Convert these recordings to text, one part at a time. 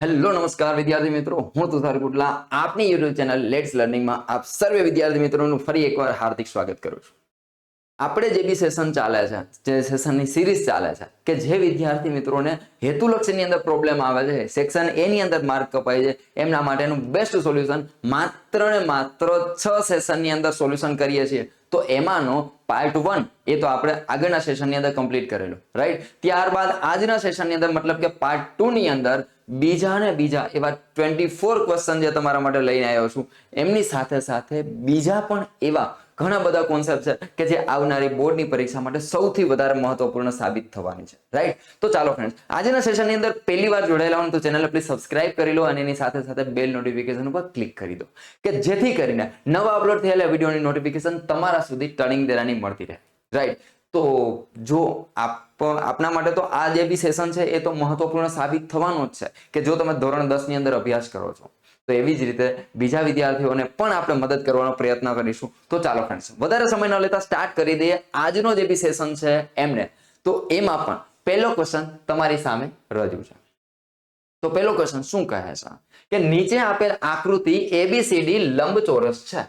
Hello નમસ્કાર વિદ્યાર્થી મિત્રો, હું તુષાર કુટલા આપની યુટ્યુબ ચેનલ લેટ્સ લર્નિંગમાં આપ સર્વે વિદ્યાર્થી મિત્રોનું ફરી એકવાર હાર્દિક સ્વાગત કરું છું. આપણે જે બી સેશન ચાલે છે, જે સેશનની સિરીઝ ચાલે છે, કે જે વિદ્યાર્થી મિત્રોને હેતુલક્ષીની અંદર પ્રોબ્લેમ આવે છે, સેક્શન એ ની અંદર માર્ક કપાય છે, એમના માટેનું બેસ્ટ સોલ્યુશન માત્ર ને માત્ર 6 સેશનની અંદર સોલ્યુશન કરીએ છીએ. તો એમાંનો પાર્ટ 1 એ તો આપણે આગળના સેશનની અંદર કમ્પ્લીટ કરેલો, રાઈટ. ત્યારબાદ આજના સેશનની અંદર મતલબ કે પાર્ટ 2 ની અંદર બીજા એવા 24 ક્વેશ્ચન જે તમારા માટે લઈને આવ્યો છું, એમની સાથે સાથે બીજા પણ એવા ઘણા બધા કોન્સેપ્ટ છે કે જે આવનારી બોર્ડની પરીક્ષા માટે સૌથી વધારે મહત્વપૂર્ણ સાબિત થવાની છે, રાઈટ. તો ચાલો ફ્રેન્ડ્સ, આજના સેશનની અંદર પહેલી વાર જોડાયેલા હો તો ચેનલ પ્લીઝ સબસ્ક્રાઇબ કરી લો અને એની સાથે સાથે બેલ નોટિફિકેશન ઉપર ક્લિક કરી દો કે જેથી કરીને નવા અપલોડ થયેલા વિડીયોની નોટિફિકેશન તમારા સુધી ટર્નિંગ દેરાની મળતી રહે, રાઈટ. તો જો આપના માટે તો આ જે બી સેશન છે એ તો મહત્વપૂર્ણ સાબિત થવાનો જ છે કે જો તમે ધોરણ 10 ની અંદર અભ્યાસ કરો છો તો એવી જ રીતે બીજા વિદ્યાર્થીઓને પણ આપણે મદદ કરવાનો પ્રયત્ન કરીશું. તો ચાલો ફ્રેન્ડ્સ, વધારે સમય ન લેતા સ્ટાર્ટ કરી દઈએ આજનો જે બી સેશન છે એમને. તો એમાં પણ પહેલો ક્વેશ્ચન તમારી સામે રજૂ છે. તો પહેલો ક્વેશ્ચન શું કહે છે કે નીચે આપેલ આકૃતિ ABCD લંબચોરસ છે,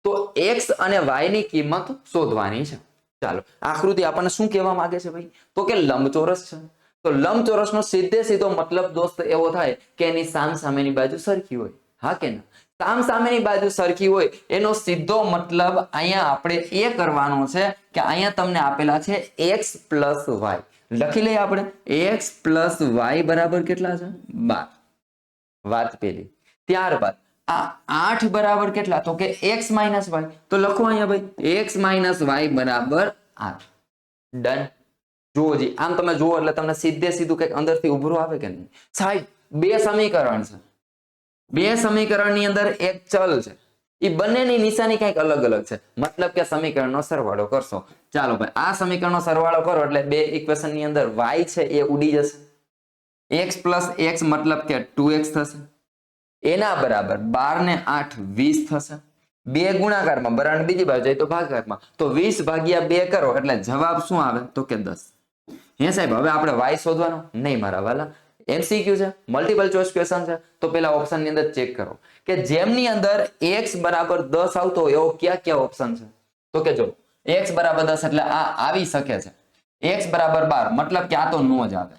તો x અને y ની કિંમત શોધવાની છે. ચાલો, આકૃતિ આપણને શું કહેવા માંગે છે ભાઈ? તો કે લંબચોરસ છે. તો લંબચોરસનો સીધો મતલબ દોસ્ત એવો થાય કે એની સામસામેની બાજુ સરખી હોય. હા કે ના? સામસામેની બાજુ સરખી હોય એનો સીધો મતલબ અહીંયા આપણે એ કરવાનો છે કે અહીંયા તમને આપેલા છે x પ્લસ y. લખી લઈએ આપણે x પ્લસ y બરાબર કેટલા છે? 12. વાત પેલી. ત્યારબાદ આ 8 બરાબર કેટલા? તો કે x માઇનસ y. તો લખો અહીંયા ભાઈ x માઇનસ y બરાબર 8. ડન. જુઓ જી, આમ તમે જુઓ એટલે તમને સીધું કંઈક અંદરથી ઉભરું આવે કે નહીં? સાહેબ, બે સમીકરણ છે, બે સમીકરણની અંદર એક ચલ છે, એ બંનેની નિશાની કંઈક અલગ અલગ છે, મતલબ કે સમીકરણનો સરવાળો કરશો. ચાલો ભાઈ, આ સમીકરણનો સરવાળો કરો એટલે બે ઇક્વેશનની અંદર y છે એ ઉડી જશે. x પ્લસ x મતલબ કે 2x થશે. એના બરાબર 12 ને 8 20 થશે. બે ગુણાકારમાં બરાબર બીજી બાજુ જાય તો ભાગાકારમાં, તો 20 ભાગ્યા 2 કરો એટલે જવાબ શું આવે? તો કે 10. હે સાહેબ, હવે આપણે y શોધવાનો નહીં મારા વાલા, MCQ છે, મલ્ટિપલ ચોઇસ ક્વેશ્ચન છે. તો પેલા ઓપ્શન ની અંદર ચેક કરો કે જેમની અંદર x બરાબર 10 આવતો હોય એવો કયા ઓપ્શન છે? તો કે જો x બરાબર 10 એટલે આ આવી શકે છે. x બરાબર 12 મતલબ કે આ તો નો જ આવે.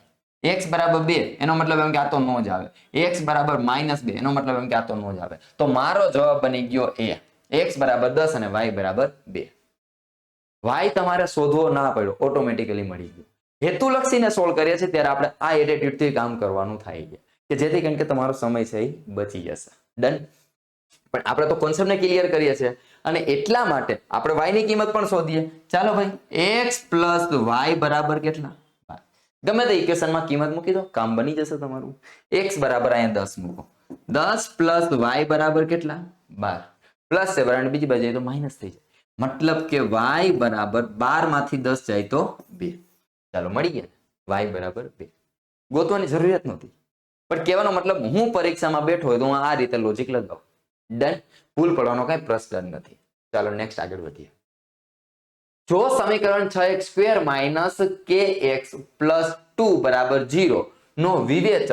x બરાબર 2 એનો મતલબ એમ કે આ તો નો જ આવે. x બરાબર -2 એનો મતલબ એમ કે આ તો નો જ આવે. તો મારો જવાબ બની ગયો a. x બરાબર 10 અને y બરાબર 2. y તમારે શોધવો ના પડ્યો, ઓટોમેટિકલી મળી ગયો. હેતુલક્ષીને સોલ્વ કરીએ છીએ ત્યારે આપણે આ એટીટ્યુડથી કામ કરવાનું થાય છે કે જેથી કરીને કે તમારો સમય છે એ બચી જશે. ડન. પણ આપણે તો કોન્સેપ્ટને ક્લિયર કરીએ છીએ અને એટલા માટે આપણે y ની કિંમત પણ શોધીએ. ચાલો ભાઈ, x પ્લસ y બરાબર કેટલા? ગમે તે ઇક્વેશનમાં કિંમત મૂકી દો, કામ બની જશે તમારું. x બરાબર અહીંયા 10 મૂકો. 10 પ્લસ y બરાબર કેટલા? 12. પ્લસ છે બરાબર બીજી બાજુ જાય તો માઇનસ થઈ જાય, મતલબ કે y બરાબર 12 માંથી 10 જાય તો 2. ચાલો, મળી ગયા y બરાબર 2. ગોતવાની જરૂરિયાત નહોતી, પણ કહેવાનો મતલબ હું પરીક્ષામાં બેઠો હોય તો હું આ રીતે લોજિક લગાવું. ડન. ભૂલ પડવાનો કઈ પ્રશ્ન નથી. ચાલો નેક્સ્ટ આગળ વધીએ. જો સમીકરણ 6x² માઇનસ kx પ્લસ 2 બરાબર 0 નો વિવેચક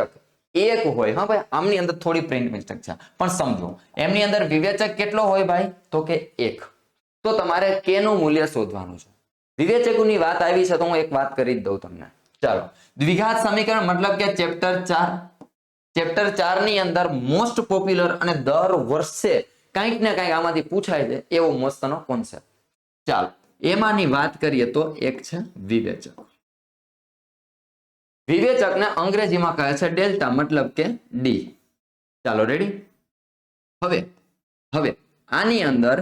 1 હોય, હા ભાઈ, આમની અંદર થોડી પ્રિન્ટ મિસ્ટેક છે પણ સમજો, એમની અંદર વિવેચક કેટલો હોય ભાઈ? તો કે 1. તો તમારે k નું મૂલ્ય શોધવાનું છે. વિવેચકોની વાત આવી છે તો હું એક વાત કરી જ દઉં તમને. ચાલો, દ્વિઘાત સમીકરણ મતલબ કે ચેપ્ટર 4 ની અંદર મોસ્ટ પોપ્યુલર અને દર વર્ષે કંઈક ને કંઈક આમાંથી પૂછાય છે એવો મસ્તનો કોન્સેપ્ટ. ચાલો, એમાંની વાત કરીએ તો એક છે વિવેચક. વિવેચકને અંગ્રેજીમાં કહે છે ડેલ્ટા, મતલબ કે ડી. ચાલો રેડી. હવે આની અંદર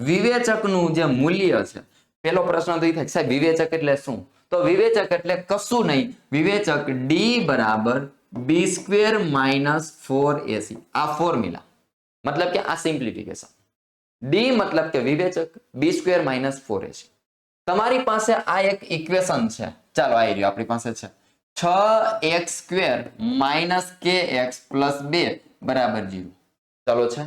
વિવેચકનું જે મૂલ્ય છે, પેલો પ્રશ્ન તો એ થાય સાહેબ વિવેચક એટલે શું? તો વિવેચક એટલે કશું નહીં, વિવેચક d બરાબર b² માઇનસ 4ac. આ ફોર્મ્યુલા મતલબ કે આ સિમ્પ્લિફિકેશન. d મતલબ કે વિવેચક, b² માઇનસ 4ac. તમારી પાસે આ એક ઇક્વેશન છે. ચાલો, આ રહ્યું આપણી પાસે છે 6x² માઇનસ kx પ્લસ 2 બરાબર 0. ચાલો છે.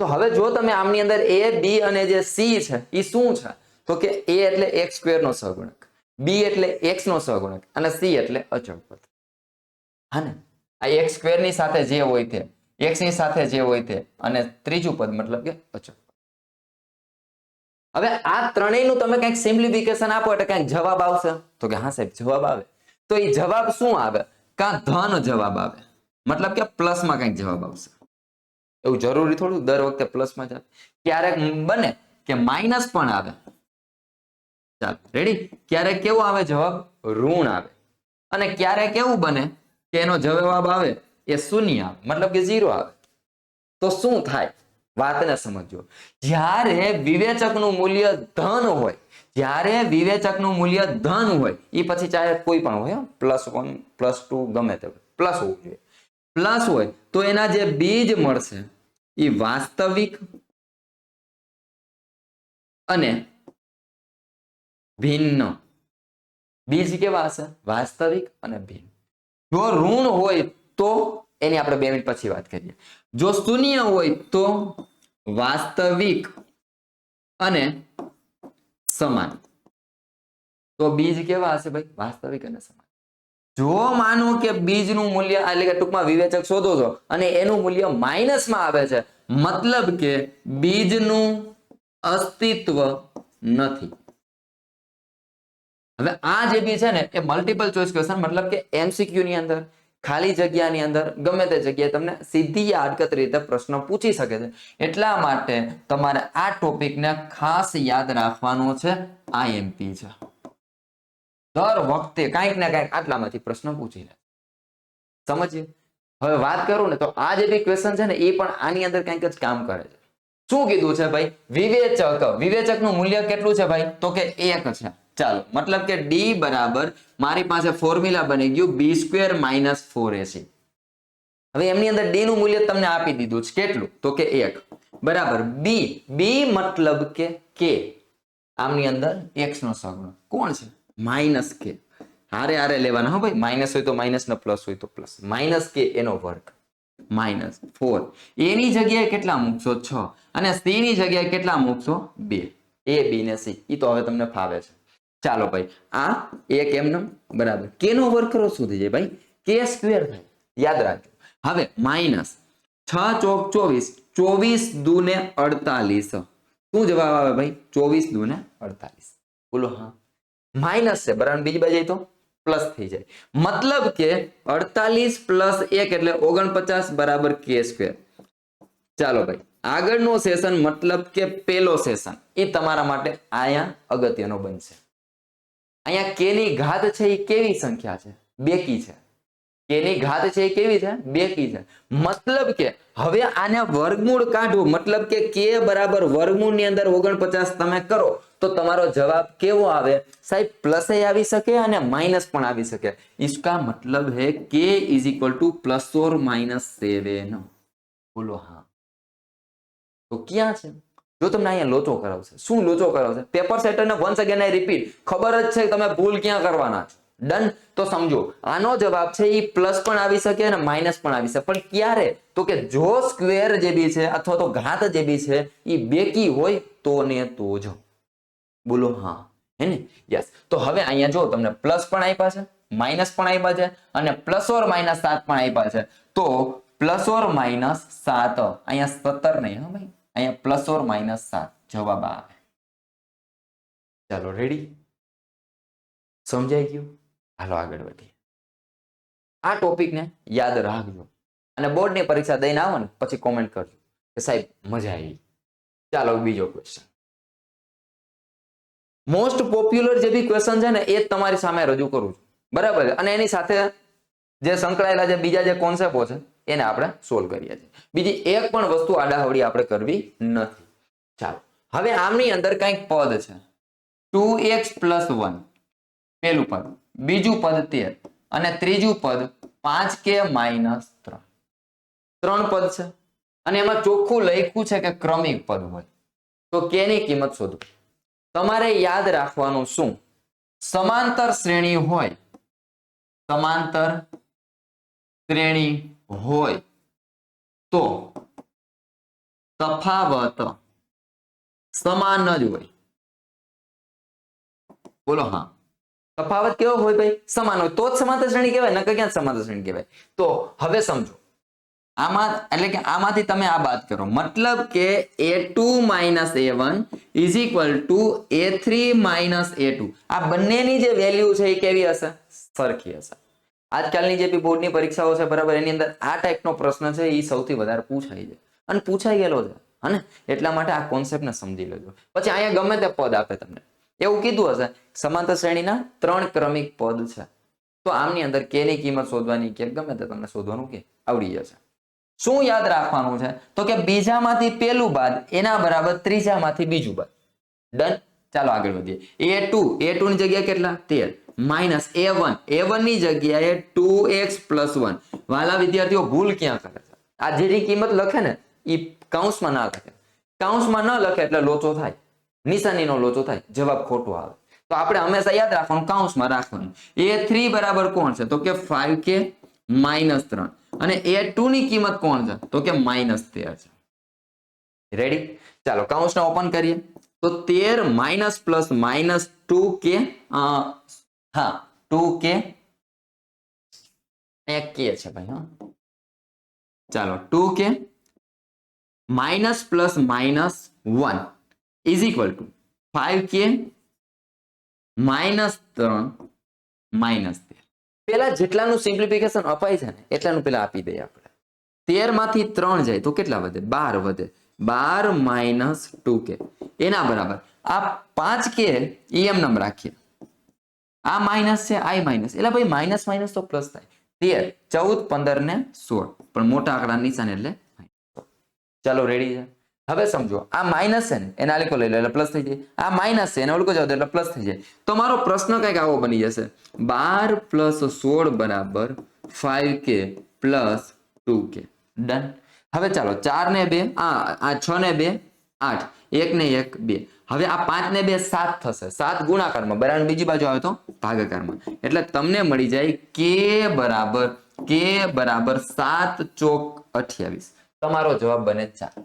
તો હવે જો તમે આમની અંદર a, b અને જે c છે એ શું છે? તો કે a એટલે x² નો સહગુણક, b એટલે x નો સહગુણક અને c એટલે અચળ પદ. હા ને? આ x સ્ક્વેર ની સાથે જે હોય તે, x ની સાથે જે હોય તે, અને ત્રીજું પદ મતલબ કે અચળ. હવે આ ત્રણેયનું તમે કંઈક સિમ્પ્લિફિકેશન આપો એટલે કંઈક જવાબ આવશે. તો કે હા સાહેબ જવાબ આવે. તો એ જવાબ શું આવે? કાં ધન જવાબ આવે, મતલબ કે પ્લસમાં કંઈક જવાબ આવશે. એવું જરૂરી થોડું દર વખતે પ્લસમાં જ આવે. ક્યારેક બને કે માઇનસ પણ આવે. ચાલો રેડી. ક્યારેક કેવું આવે જવાબ? ઋણ આવે. અને ક્યારેક એવું બને કે એનો જવાબ આવે એ શૂન્ય આવે, મતલબ કે 0 આવે. તો શું થાય? વાતને સમજો. જ્યારે વિવેચકનું મૂલ્ય ધન હોય, જ્યારે વિવેચકનું મૂલ્ય ધન હોય, એ પછી ચાહે કોઈ પણ હોય, +1 +2 ગમે તે પ્લસ હોવું જોઈએ. પ્લસ હોય તો એના જે બીજ મળશે એ વાસ્તવિક અને ભિન્ન. બીજ કેવા હશે? વાસ્તવિક અને ભિન્ન. જો ઋણ હોય તો એની આપણે 2 મિનિટ પછી વાત કરીએ. જો શૂન્ય હોય તો વાસ્તવિક અને સમાન. તો બીજ કેવા હશે ભાઈ? વાસ્તવિક અને સમાન. જો માનો કે બીજનું મૂલ્ય એટલે કે ટૂંકમાં વિવેચક શોધો છો અને એનું મૂલ્ય માઇનસમાં આવે છે, મતલબ કે બીજનું અસ્તિત્વ નથી. હવે આ જે બી છે ને એ મલ્ટિપલ ચોઇસ ક્વેશ્ચન, મતલબ કે એમસીક્યુ ની અંદર, ખાલી જગ્યાની અંદર, ગમે તે જગ્યાએ તમને સીધી આડકત રીતે પ્રશ્ન પૂછી શકે છે. એટલા માટે તમારે આ ટોપિકને ખાસ યાદ રાખવાનો છે. આઈએમપી છે. દર વખતે કાંઈક ને કાંઈક આટલામાંથી પ્રશ્ન પૂછી લે. સમજીએ? હવે વાત કરું ને તો આ જે બી ક્વેશ્ચન છે ને એ પણ આની અંદર કંઈક જ કામ કરે છે. શું કીધું છે ભાઈ? વિવેચકનું મૂલ્ય કેટલું છે ભાઈ? તો કે 1 છે. ચાલો, મતલબ કે d બરાબર, મારી પાસે ફોર્મ્યુલા બની ગયું b² - 4ac. હવે એમની અંદર d નું મૂલ્ય તમને આપી દીધું છે. કેટલું? તો કે 1 બરાબર. b મતલબ કે k. આમની અંદર x નો સહગુણક કોણ છે? -k. હારે હારે લેવાના હો ભાઈ. માઇનસ હોય તો માઇનસ ને પ્લસ હોય તો પ્લસ. -k એનો વર્ગ -4. એની જગ્યાએ કેટલા મૂકશો? 6. અને c ની જગ્યાએ કેટલા મૂકશો? 2. a b ને c. ઈ તો હવે તમને ફાવે છે. ચાલો ભાઈ, આ એક એમનેમ બરાબર. k નો વર્ગ કરો શું થઈ જાય ભાઈ? k² થાય. યાદ રાખજો. હવે -6 × 24, 24 દુ ને 48. શું જવાબ આવે ભાઈ? 24 દુ ને 48. બોલો હા. માઇનસ છે બરાબર, બીજી બાજુ તો પ્લસ થઈ જાય. મતલબ કે 48 + 1 એટલે 49 બરાબર k². ચાલો ભાઈ, આગળનો સેશન મતલબ કે પેલો સેશન એ તમારા માટે અહીંયા અગત્યનો બનશે. અહીંયા k ની ઘાત છે એ કેવી સંખ્યા છે? બેકી છે. k ની ઘાત છે એ કેવી છે? બેકી છે. મતલબ કે હવે આને વર્ગમૂળ કાઢવું, મતલબ કે k બરાબર વર્ગમૂળ ની અંદર 49 તમે કરો તો તમારો જવાબ કેવો આવે? સાહેબ પ્લસ આવી શકે અને માઇનસ પણ આવી શકે. इसका मतलब है k = +or -7. બોલો હા. તો ક્યાં છે? જો તમને અહીંયા લોચો કરાવશે. શું લોચો કરાવશે? પેપર સેટરને વન્સ અગેન આઈ રિપીટ, ખબર જ છે તમે ભૂલ ક્યાં કરવાના છે. ડન. તો સમજો આનો જવાબ છે એ પ્લસ પણ આવી શકે અને માઇનસ પણ આવી શકે. પણ ક્યારે? તો કે જો સ્ક્વેર જે બી છે અથવા તો ઘાત જે બી છે એ બેકી હોય તો ને તો જ. બોલો હા. હે ને? યસ. તો હવે અહીંયા જો તમને પ્લસ પણ આપ્યા છે, માઇનસ પણ આપ્યા છે અને +or -7 પણ આપ્યા છે. તો +or -7, અહીંયા 17 નહીં હા ભાઈ, અહીંયા +or -7 જવાબ આવે. ચાલો રેડી? સમજાઈ ગયું? હાલો આગળ વધીએ. આ ટોપિકને યાદ રાખજો અને બોર્ડની પરીક્ષા દઈને આવો ને પછી કોમેન્ટ કરજો કે સાહેબ મજા આવી. ચાલો બીજો ક્વેશ્ચન. મોસ્ટ પોપ્યુલર જે બી ક્વેશ્ચન છે ને એ જ તમારી સામે રજૂ કરું છું. બરાબર છે? અને એની સાથે જે સંકળાયેલા જે બીજા જે કોન્સેપ્ટો છે એને આપણે સોલ્વ કરીએ છીએ. બીજી એક પણ વસ્તુ આડાહવડી આપણે કરવી નથી. ચાલો હવે આમની અંદર કંઈક પદ છે 2x + 1 પેલું પદ, બીજું પદ 13 અને ત્રીજું પદ 5k - 3. 3 પદ છે અને એમાં ચોખ્ખું લખ્યું છે કે ક્રમિક પદ હોય. તો k ની કિંમત શોધો. તમારે યાદ રાખવાનું શું? સમાંતર શ્રેણી હોય, સમાંતર શ્રેણી હોય તો તફાવત સમાન જ હોય. બોલો હા. તફાવત કેવો હોય ભાઈ? સમાન હોય તો જ સમાંતર શ્રેણી કહેવાય, નકર ક્યાં સમાંતર શ્રેણી કહેવાય? તો હવે સમજો, આમાં એટલે કે આમાંથી તમે આ બાદ કરો, મતલબ કે a2 minus a1 is equal to a3 minus a2. આ બંનેની જે વેલ્યુ છે એ કેવી હશે? સરખી હશે. આજકાલની જે બી બોર્ડની પરીક્ષાઓ છે બરાબર, એની અંદર આ ટાઈપનો પ્રશ્ન છે એ સૌથી વધારે પૂછાય છે અને પૂછાઈ ગયેલો છે, હને? એટલા માટે આ કોન્સેપ્ટને સમજી લેજો. પછી અહીંયા ગમે તે પદ આપે તમને, એવું કીધું હશે સમાંતર શ્રેણીના 3 ક્રમિક પદ છે, તો આમની અંદર k ની કિંમત શોધવાની કે ગમે તે તમને શોધવાનું કે આવડી જશે. શું યાદ રાખવાનું છે? તો કે બીજામાંથી પહેલું બાદ એના બરાબર ત્રીજામાંથી બીજું બાદ. ડન. ચાલો આગળ વધીએ. a2 ની જગ્યાએ કેટલા? 13 માઇનસ a1 ની જગ્યાએ 2x પ્લસ 1. વાલા વિદ્યાર્થીઓ ભૂલ ક્યાં કરે છે? આ જેની કિંમત લખે ને એ કૌંસમાં ના લખે. કૌંસમાં ન લખે એટલે લોચો થાય, નિશાનીનો લોચો થાય, જવાબ ખોટો આવે. તો આપણે હંમેશા યાદ રાખવાનું કૌંસમાં રાખવાનું. a3 બરાબર કોણ છે? તો કે 5k માઇનસ 3. અને a2 ની કિંમત કોણ છે? તો કે માઇનસ 13 છે. રેડી? ચાલો કૌંસને ઓપન કરીએ તો 13 માઇનસ પ્લસ માઇનસ 2k, હા 2k એક k છે ભાઈ, હા ચાલો 2k minus plus minus 1 is equal to 5k minus 3 minus 13. પેલા જેટલાનું સિમ્પ્લિફિકેશન અપાય છે ને એટલાનું પેલા આપી દઈએ આપણે. 13 માંથી 3 જાય તો કેટલા વધે? 12 વધે. 12 માઇનસ 2k એના બરાબર આ 5k એમ નામ રાખીએ, આ માઇનસ છે, આ માઇનસ, એટલે ભાઈ માઇનસ માઇનસ તો પ્લસ થાય. 13 14 15 ને 16, પણ મોટા આંકડા નિશાન એટલે ચાલો રેડી છે. હવે સમજો આ માઇનસ છે ને એના આલેખો લઈ લો એટલે પ્લસ થઈ જાય, આ માઇનસ છે એને ઓલકો જાવ એટલે પ્લસ થઈ જાય. તો મારો પ્રશ્ન કઈક આવો બની જશે, 12 પ્લસ 16 બરાબર 5k પ્લસ 2k. ડન. હવે ચાલો 4 ને 2 આ 6 ને 2 8, 1 ને 1 2. હવે આ 5 ને 2 7 થશે, 7 ગુણાકારમાં, બરાબર બીજી બાજુ આવે તો ભાગાકારમાં, એટલે તમને મળી જાય k બરાબર 7 ચોક 28. તમારો જવાબ બને 4.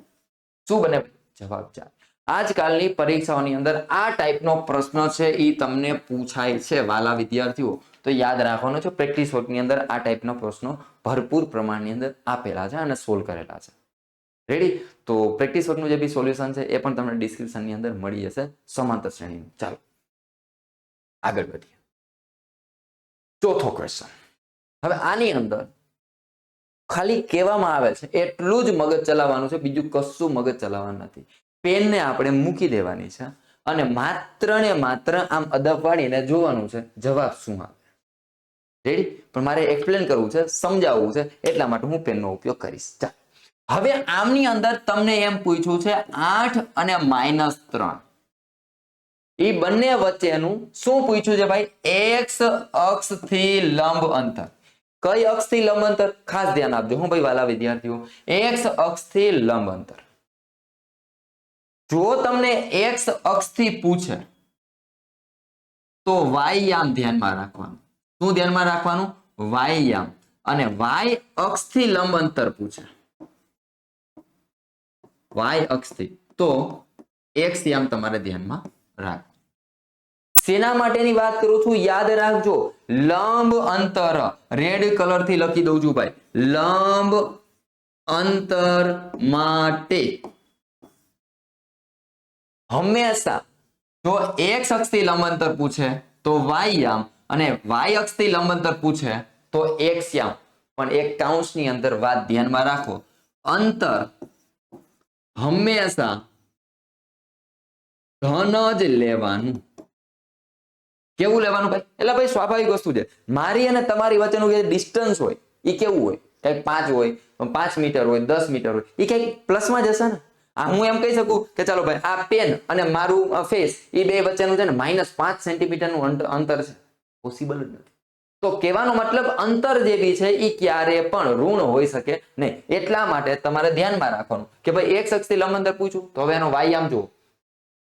શું બને? જવાબ 4. આજકાલની પરીક્ષાઓની અંદર આ ટાઈપનો પ્રશ્ન છે એ તમને પૂછાય છે વાલા વિદ્યાર્થીઓ, તો યાદ રાખવાનું છે. પ્રેક્ટિસ વર્કની અંદર આ ટાઈપના પ્રશ્નો ભરપૂર પ્રમાણની અંદર આપેલા છે અને સોલ્વ કરેલા છે. રેડી? તો પ્રેક્ટિસ વર્કનું જે બી સોલ્યુશન છે એ પણ તમને ડિસ્ક્રિપ્શનની અંદર મળી જશે સમાંતર શ્રેણીનું. ચાલો આગળ વધીએ. ચોથો ક્વેશ્ચન. હવે આની અંદર ખાલી કહેવામાં આવે છે એટલું જ મગજ ચલાવવાનું છે, બીજું કશું મગજ ચલાવવાનું નથી. પેનને આપણે મૂકી દેવાની છે અને માત્ર ને માત્ર આમ અદબ વાળીને જોવાનું છે જવાબ શું આવે. રેડી? પણ મારે એક્સપ્લેન કરવું છે, સમજાવવું છે, એટલા માટે હું પેનનો ઉપયોગ કરીશ. ચાલો હવે આમની અંદર તમને એમ પૂછ્યું છે 8 અને -3 એ બંને વચ્ચેનું શું પૂછ્યું છે ભાઈ? x અક્ષથી લંબ અંતર. કઈ અક્ષથી લંબ અંતર? ખાસ ધ્યાન આપજો હું ભાઈ વાલા વિદ્યાર્થીઓ, x અક્ષથી લંબ અંતર. જો તમને x અક્ષથી પૂછે તો વાયયામ ધ્યાનમાં રાખવાનું. શું ધ્યાનમાં રાખવાનું? વાયયામ. અને y અક્ષથી લંબ અંતર પૂછે, y અક્ષથી, તો x યામ તમારે ધ્યાનમાં રાખવું. શેના માટેની વાત કરું છું યાદ રાખજો, લંબ અંતર. રેડ કલર થી લખી દઉં છું ભાઈ, લંબ અંતર માટે હંમેશા જો x અક્ષથી લંબ અંતર પૂછે તો y યામ અને y અક્ષથી લંબ અંતર પૂછે તો x યામ. પણ એક કૌંસની અંદર વાત ધ્યાનમાં રાખો, અંતર હંમેશા ધન જ લેવાનું. કેવું લેવાનું ભાઈ? એટલે ભાઈ સ્વાભાવિક વસ્તુ છે, મારી અને તમારી વચ્ચેનું જે ડિસ્ટન્સ હોય એ કેવું હોય? કઈક 5 હોય, 5 મીટર હોય, 10 મીટર હોય, એ કઈક પ્લસમાં જશે ને. હું એમ કહી શકું કે ચાલો ભાઈ આ પેન અને મારું ફેસ એ બે વચ્ચેનું છે ને -5 સેન્ટીમીટરનું અંતર છે. પોસિબલ જ નથી. તો કહેવાનો મતલબ અંતર જે બી છે એ ક્યારે પણ ઋણ હોઈ શકે નહીં. એટલા માટે તમારે ધ્યાનમાં રાખવાનું કે ભાઈ x અક્ષથી લંબ અંતર પૂછું તો હવે એનો y યામ જુઓ.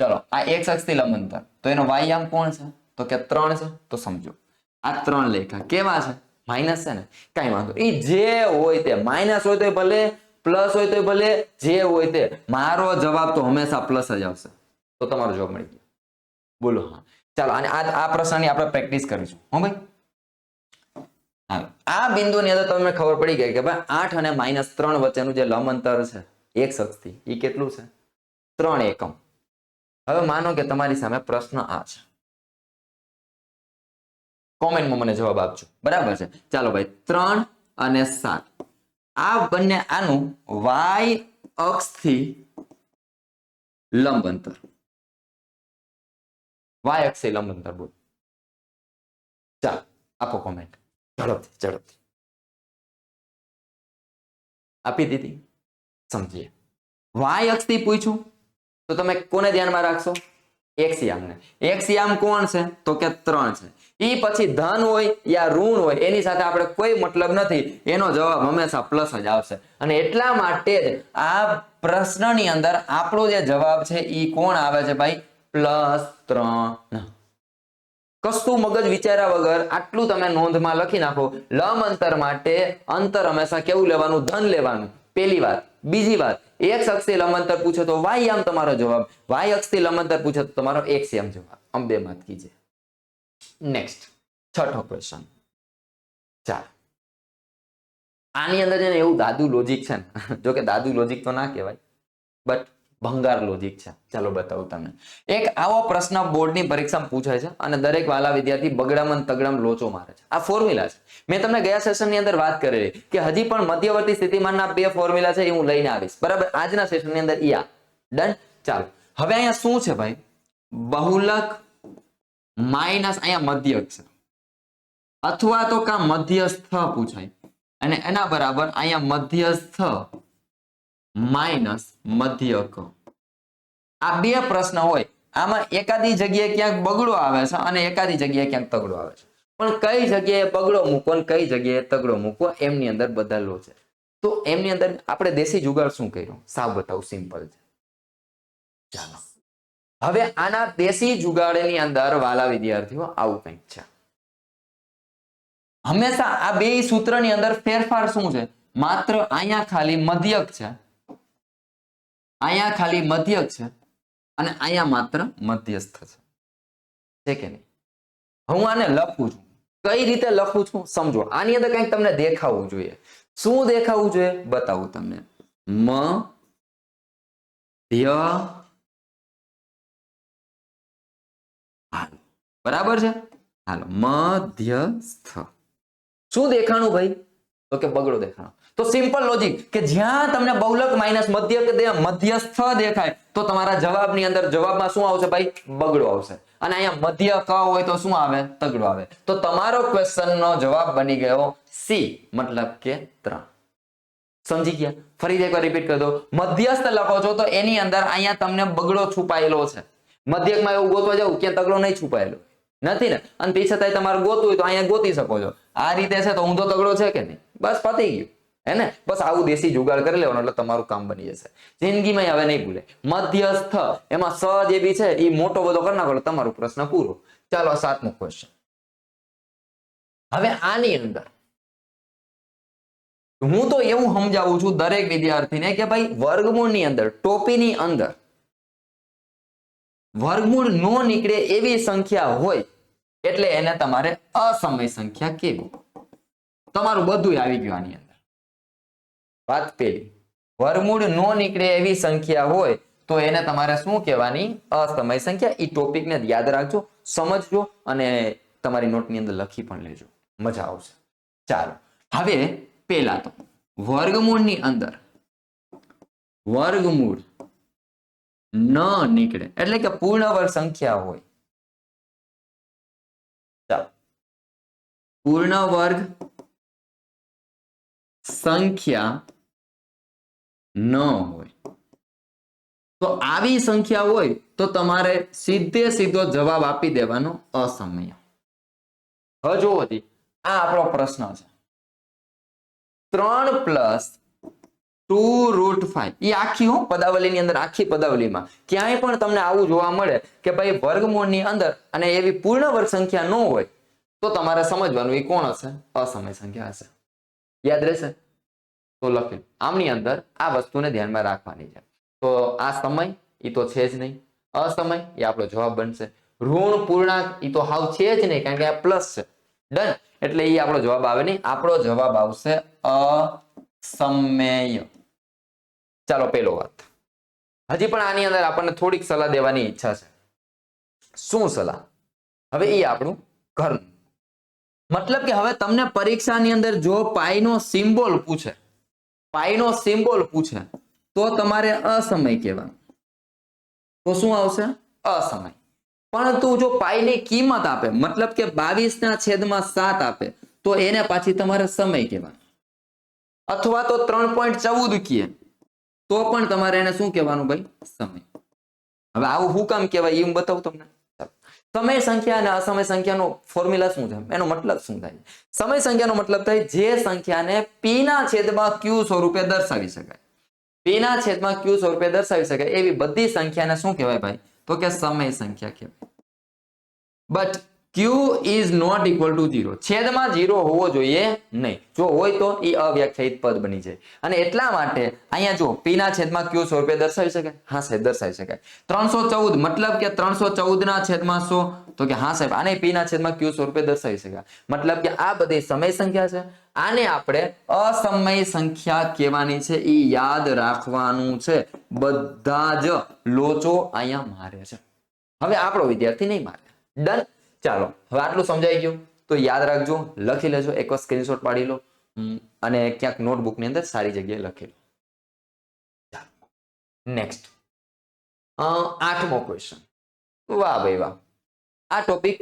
ચલો આ x અક્ષથી લંબ અંતર, તો એનો y યામ કોણ છે? તો કે 3 છે. તો સમજો આ 3 લેખા કેવા છે? માઇનસ છે ને, કઈ વાંધો, એ જે હોય તે, માઇનસ હોય તો ભલે, પ્લસ હોય તો ભલે, જે હોય તે, મારો જવાબ તો હંમેશા પ્લસ જ આવશે. તો તમારો જવાબ મળી ગયો. બોલો હા. ચાલો અને આ પ્રશ્નની આપણે પ્રેક્ટિસ કરીશું હો ભાઈ. હાલો આ બિંદુની અંદર તમને ખબર પડી ગઈ કે ભાઈ 8 અને -3 વચ્ચેનું જે લંબ અંતર છે x અક્ષથી એ કેટલું છે 3 એકમ. હવે માનો કે તમારી સામે પ્રશ્ન આ છે, કોમેન્ટમાં મને જવાબ આપજો. બરાબર છે, ચાલો ભાઈ 3 અને 7 આ બંને આનું y અક્ષથી લંબ અંતર, y અક્ષથી લંબ અંતર બોલ. ચાલો આપો કોમેન્ટ ઝડપથી આપી દીધી. સમજીએ. y અક્ષથી પૂછ્યું તો તમે કોને ધ્યાનમાં રાખશો? એક્સિયામને. એક્સિયામ કોણ છે તો કે 3 છે. ઈ પછી ધન હોય યા ઋણ હોય એની સાથે આપણે કોઈ મતલબ નથી, એનો જવાબ હંમેશા પ્લસ જ આવશે. અને એટલા માટે જ આ પ્રશ્નની અંદર આપણો જે જવાબ છે ઈ કોણ આવે છે ભાઈ? +3. કશું મગજ વિચાર્યા વગર આટલું તમે નોંધમાં લખી નાખો. લંબ અંતર માટે અંતર હંમેશા કેવું લેવાનું? ધન લેવાનું. પહેલી વાત. બીજી વાત, x અક્ષથી લંબ અંતર પૂછે તો y યામ તમારો જવાબ, y અક્ષથી લંબ અંતર પૂછે તો તમારો x યામ જવાબ. અંબે માત કીજે. નેક્સ્ટ છઠ્ઠો ક્વેશ્ચન. ચાલો આની અંદર છે ને એવું દાદુ લોજિક છે ને, જો કે દાદુ લોજિક તો ના કહેવાય બટ ભંગાર લોજિક છે. ચાલો બતાવું તમને. એક આવો પ્રશ્ન બોર્ડની પરીક્ષામાં પૂછાય છે અને દરેક વાલા વિદ્યાર્થી બગડામાં તગડામ લોચો મારે છે. આ ફોર્મ્યુલા છે. મેં તમને ગયા સેશનની અંદર વાત કરેલી કે હજી પણ મધ્યવર્તી સ્થિતિમાનના 2 ફોર્મ્યુલા છે એ હું લઈને આવીશ. બરાબર, આજના સેશનની અંદર યા ડન. ચાલો હવે અહીંયા શું છે ભાઈ? બહુલક માઇનસ અહીંયા મધ્યક છે, અથવા તો કા મધ્યસ્થ પૂછાય અને એના બરાબર અહીંયા મધ્યસ્થ માઇનસ મધ્યક. આ 2 પ્રશ્ન હોય, આમાં એકાદી જગ્યાએ ક્યાંક બગડો આવે છે અને એકાદી જગ્યાએ ક્યાંક તગડો આવે છે. પણ કઈ જગ્યાએ બગડો મૂકો અને કઈ જગ્યાએ તગડો મૂકો એમની અંદર બદલો છે. તો એમની અંદર આપણે દેશી જુગાડ શું કર્યું? સાવ બતાવું, સિમ્પલ છે. ચાલો હવે આના દેશી જુગાડની અંદર વાલા વિદ્યાર્થીઓ આવું કંઈક છે. હંમેશા આ 2 સૂત્રની અંદર ફેરફાર શું છે? માત્ર અહીંયા ખાલી મધ્યક છે, અહીંયા ખાલી મધ્યક છે અને અહીંયા માત્ર મધ્યસ્થ છે કે નહીં? હું આને લખું છું. કઈ રીતે લખું છું સમજો. આની અંદર કંઈક તમને દેખાવું જોઈએ. શું દેખાવું જોઈએ બતાવું તમને. મધ્ય. બરાબર છે. હાલો મધ્યસ્થ. શું દેખાણું ભાઈ? તો કે બગડો દેખાણો. તો સિમ્પલ લોજિક કે જ્યાં તમને બહુલક માઇનસ મધ્યસ્થ દેખાય તો તમારા જવાબની અંદર જવાબમાં શું આવશે ભાઈ? બગડો આવશે. અને અહીંયા મધ્ય ક હોય તો શું આવે? તગડો આવે. તો તમારો ક્વેશ્ચનનો જવાબ બની ગયો સી, મતલબ કે 3. સમજી ગયા? ફરી એકવાર રિપીટ કરી દો. મધ્યસ્થ લખો છો તો એની અંદર અહીંયા તમને બગડો છુપાયેલો છે. મધ્યકમાં એવું ગોતવા જાવ ક્યાં તગડો નહીં છુપાયેલો નથી ને, અને તે છતાંય તમારે ગોતવું હોય તો અહીંયા ગોતી શકો છો. આ રીતે છે તો ઊંધો તગડો છે કે નહીં? બસ પતી ગયું. હે ને? બસ આવું દેશી જુગાડ કરી લેવાનું એટલે તમારું કામ બની જશે. જિંદગીમાં હવે નહીં ભૂલે. મધ્યસ્થ એમાં સ જે બી છે એ મોટો બધો કરી નાખો એટલે તમારો પ્રશ્ન પૂરો. ચાલો 7મો ક્વેશ્ચન. હવે આની અંદર હું તો એવું સમજાવું છું દરેક વિદ્યાર્થીને કે ભાઈ વર્ગમૂળની અંદર, ટોપીની અંદર વર્ગમૂળ નો નીકળે એવી સંખ્યા હોય એટલે એને તમારે અસમય સંખ્યા કેવી. તમારું બધું આવી ગયું આની અંદર. વાત પહેલી, વર્ગમૂળ નો નીકળે એવી સંખ્યા હોય તો એને તમારે શું કહેવાની? અસમય સંખ્યા. એ ટોપિકને યાદ રાખજો, સમજજો અને તમારી નોટની અંદર લખી પણ લેજો, મજા આવશે. ચાલો હવે પેલા તો વર્ગમૂળની અંદર વર્ગમૂળ ન નીકળે એટલે કે પૂર્ણ વર્ગ સંખ્યા હોય. ચાલો પૂર્ણ વર્ગ સંખ્યા ન હોય તો આવી સંખ્યા હોય તો તમારે સીધે સીધો જવાબ આપી દેવાનો અસમય. હવે જોવો આ આપણો પ્રશ્ન છે. 3 + 2√5 એ આખી પદાવલીની અંદર, આખી પદાવલીમાં ક્યાંય પણ તમને આવું જોવા મળે કે ભાઈ વર્ગમૂળની અંદર અને એવી પૂર્ણ વર્ગ સંખ્યા ન હોય તો તમારે સમજવાનું એ કોણ હશે? અસમય સંખ્યા હશે. યાદ રહેશે તો લખી આમની અંદર આ વસ્તુને ધ્યાનમાં રાખવાની છે. તો આ સમય એ તો છે જ નહીં, અસમય એ આપણો જવાબ બનશે. ઋણ પૂર્ણાંક એ તો હાવ છે જ નહીં, કારણ કે આ પ્લસ છે. ડન. એટલે એ આપણો જવાબ આવે નહીં. આપણો જવાબ આવશે અસમય. ચાલો પેલો વાત. હજી પણ આની અંદર આપણને થોડીક સલાહ દેવાની ઈચ્છા છે. શું સલાહ? હવે એ આપણું ઘરનું. મતલબ કે હવે તમને પરીક્ષાની અંદર જો પાઈનો સિમ્બોલ પૂછે, પાઈનો સિમ્બોલ પૂછે તો તમારે અસમય કહેવાનું. તો શું આવશે? અસમય. પરંતુ જો પાઈની કિંમત આપે, મતલબ કે 22/7 આપે, તો એને પાછી તમારે સમય કહેવાનું. અથવા તો 3.14 કહે તો પણ તમારે એને શું કહેવાનું ભાઈ? સમય. હવે આવું હું કામ કહેવાય એ હું બતાવું તમને. સમય સંખ્યા અને અસમય સંખ્યાનો ફોર્મ્યુલા શું છે? એનો મતલબ શું થાય? સમય સંખ્યાનો મતલબ થાય જે સંખ્યાને p ના છેદમાં q સ્વરૂપે દર્શાવી શકાય. p ના છેદમાં q સ્વરૂપે દર્શાવી શકાય એવી બધી સંખ્યાને શું કહેવાય ભાઈ? તો કે સમય સંખ્યા કહેવાય. But q is not equal to 0. છેદમાં 0 હોવો જોઈએ નહીં. જો હોય તો એ અવ્યાખ્યાયિત પદ બની જાય. અને એટલા માટે અહીંયા જો p ના છેદમાં q સ્વરૂપે દર્શાવી શકાય? હા સાહેબ દર્શાવી શકાય. 314 મતલબ કે 314 ના છેદમાં 100, તો કે હા સાહેબ આને p ના છેદમાં q સ્વરૂપે દર્શાવી શકાય. મતલબ કે આ બધી સમય સંખ્યા છે. આને આપણે અસમય સંખ્યા કહેવાની છે. એ યાદ રાખવાનું છે. બધા જ લોચો અહીંયા મારે છે. હવે આપણો વિદ્યાર્થી નહીં મારે. ડન. ચાલો હવે આટલું સમજાઈ ગયું તો યાદ રાખજો, લખી લેજો, એકવાર સ્ક્રીનશોટ પાડી લો અને ક્યાંક નોટબુક ની અંદર સારી જગ્યાએ લખી લો. Next 8મો question. વાહ ભાઈ વાહ, આ ટોપિક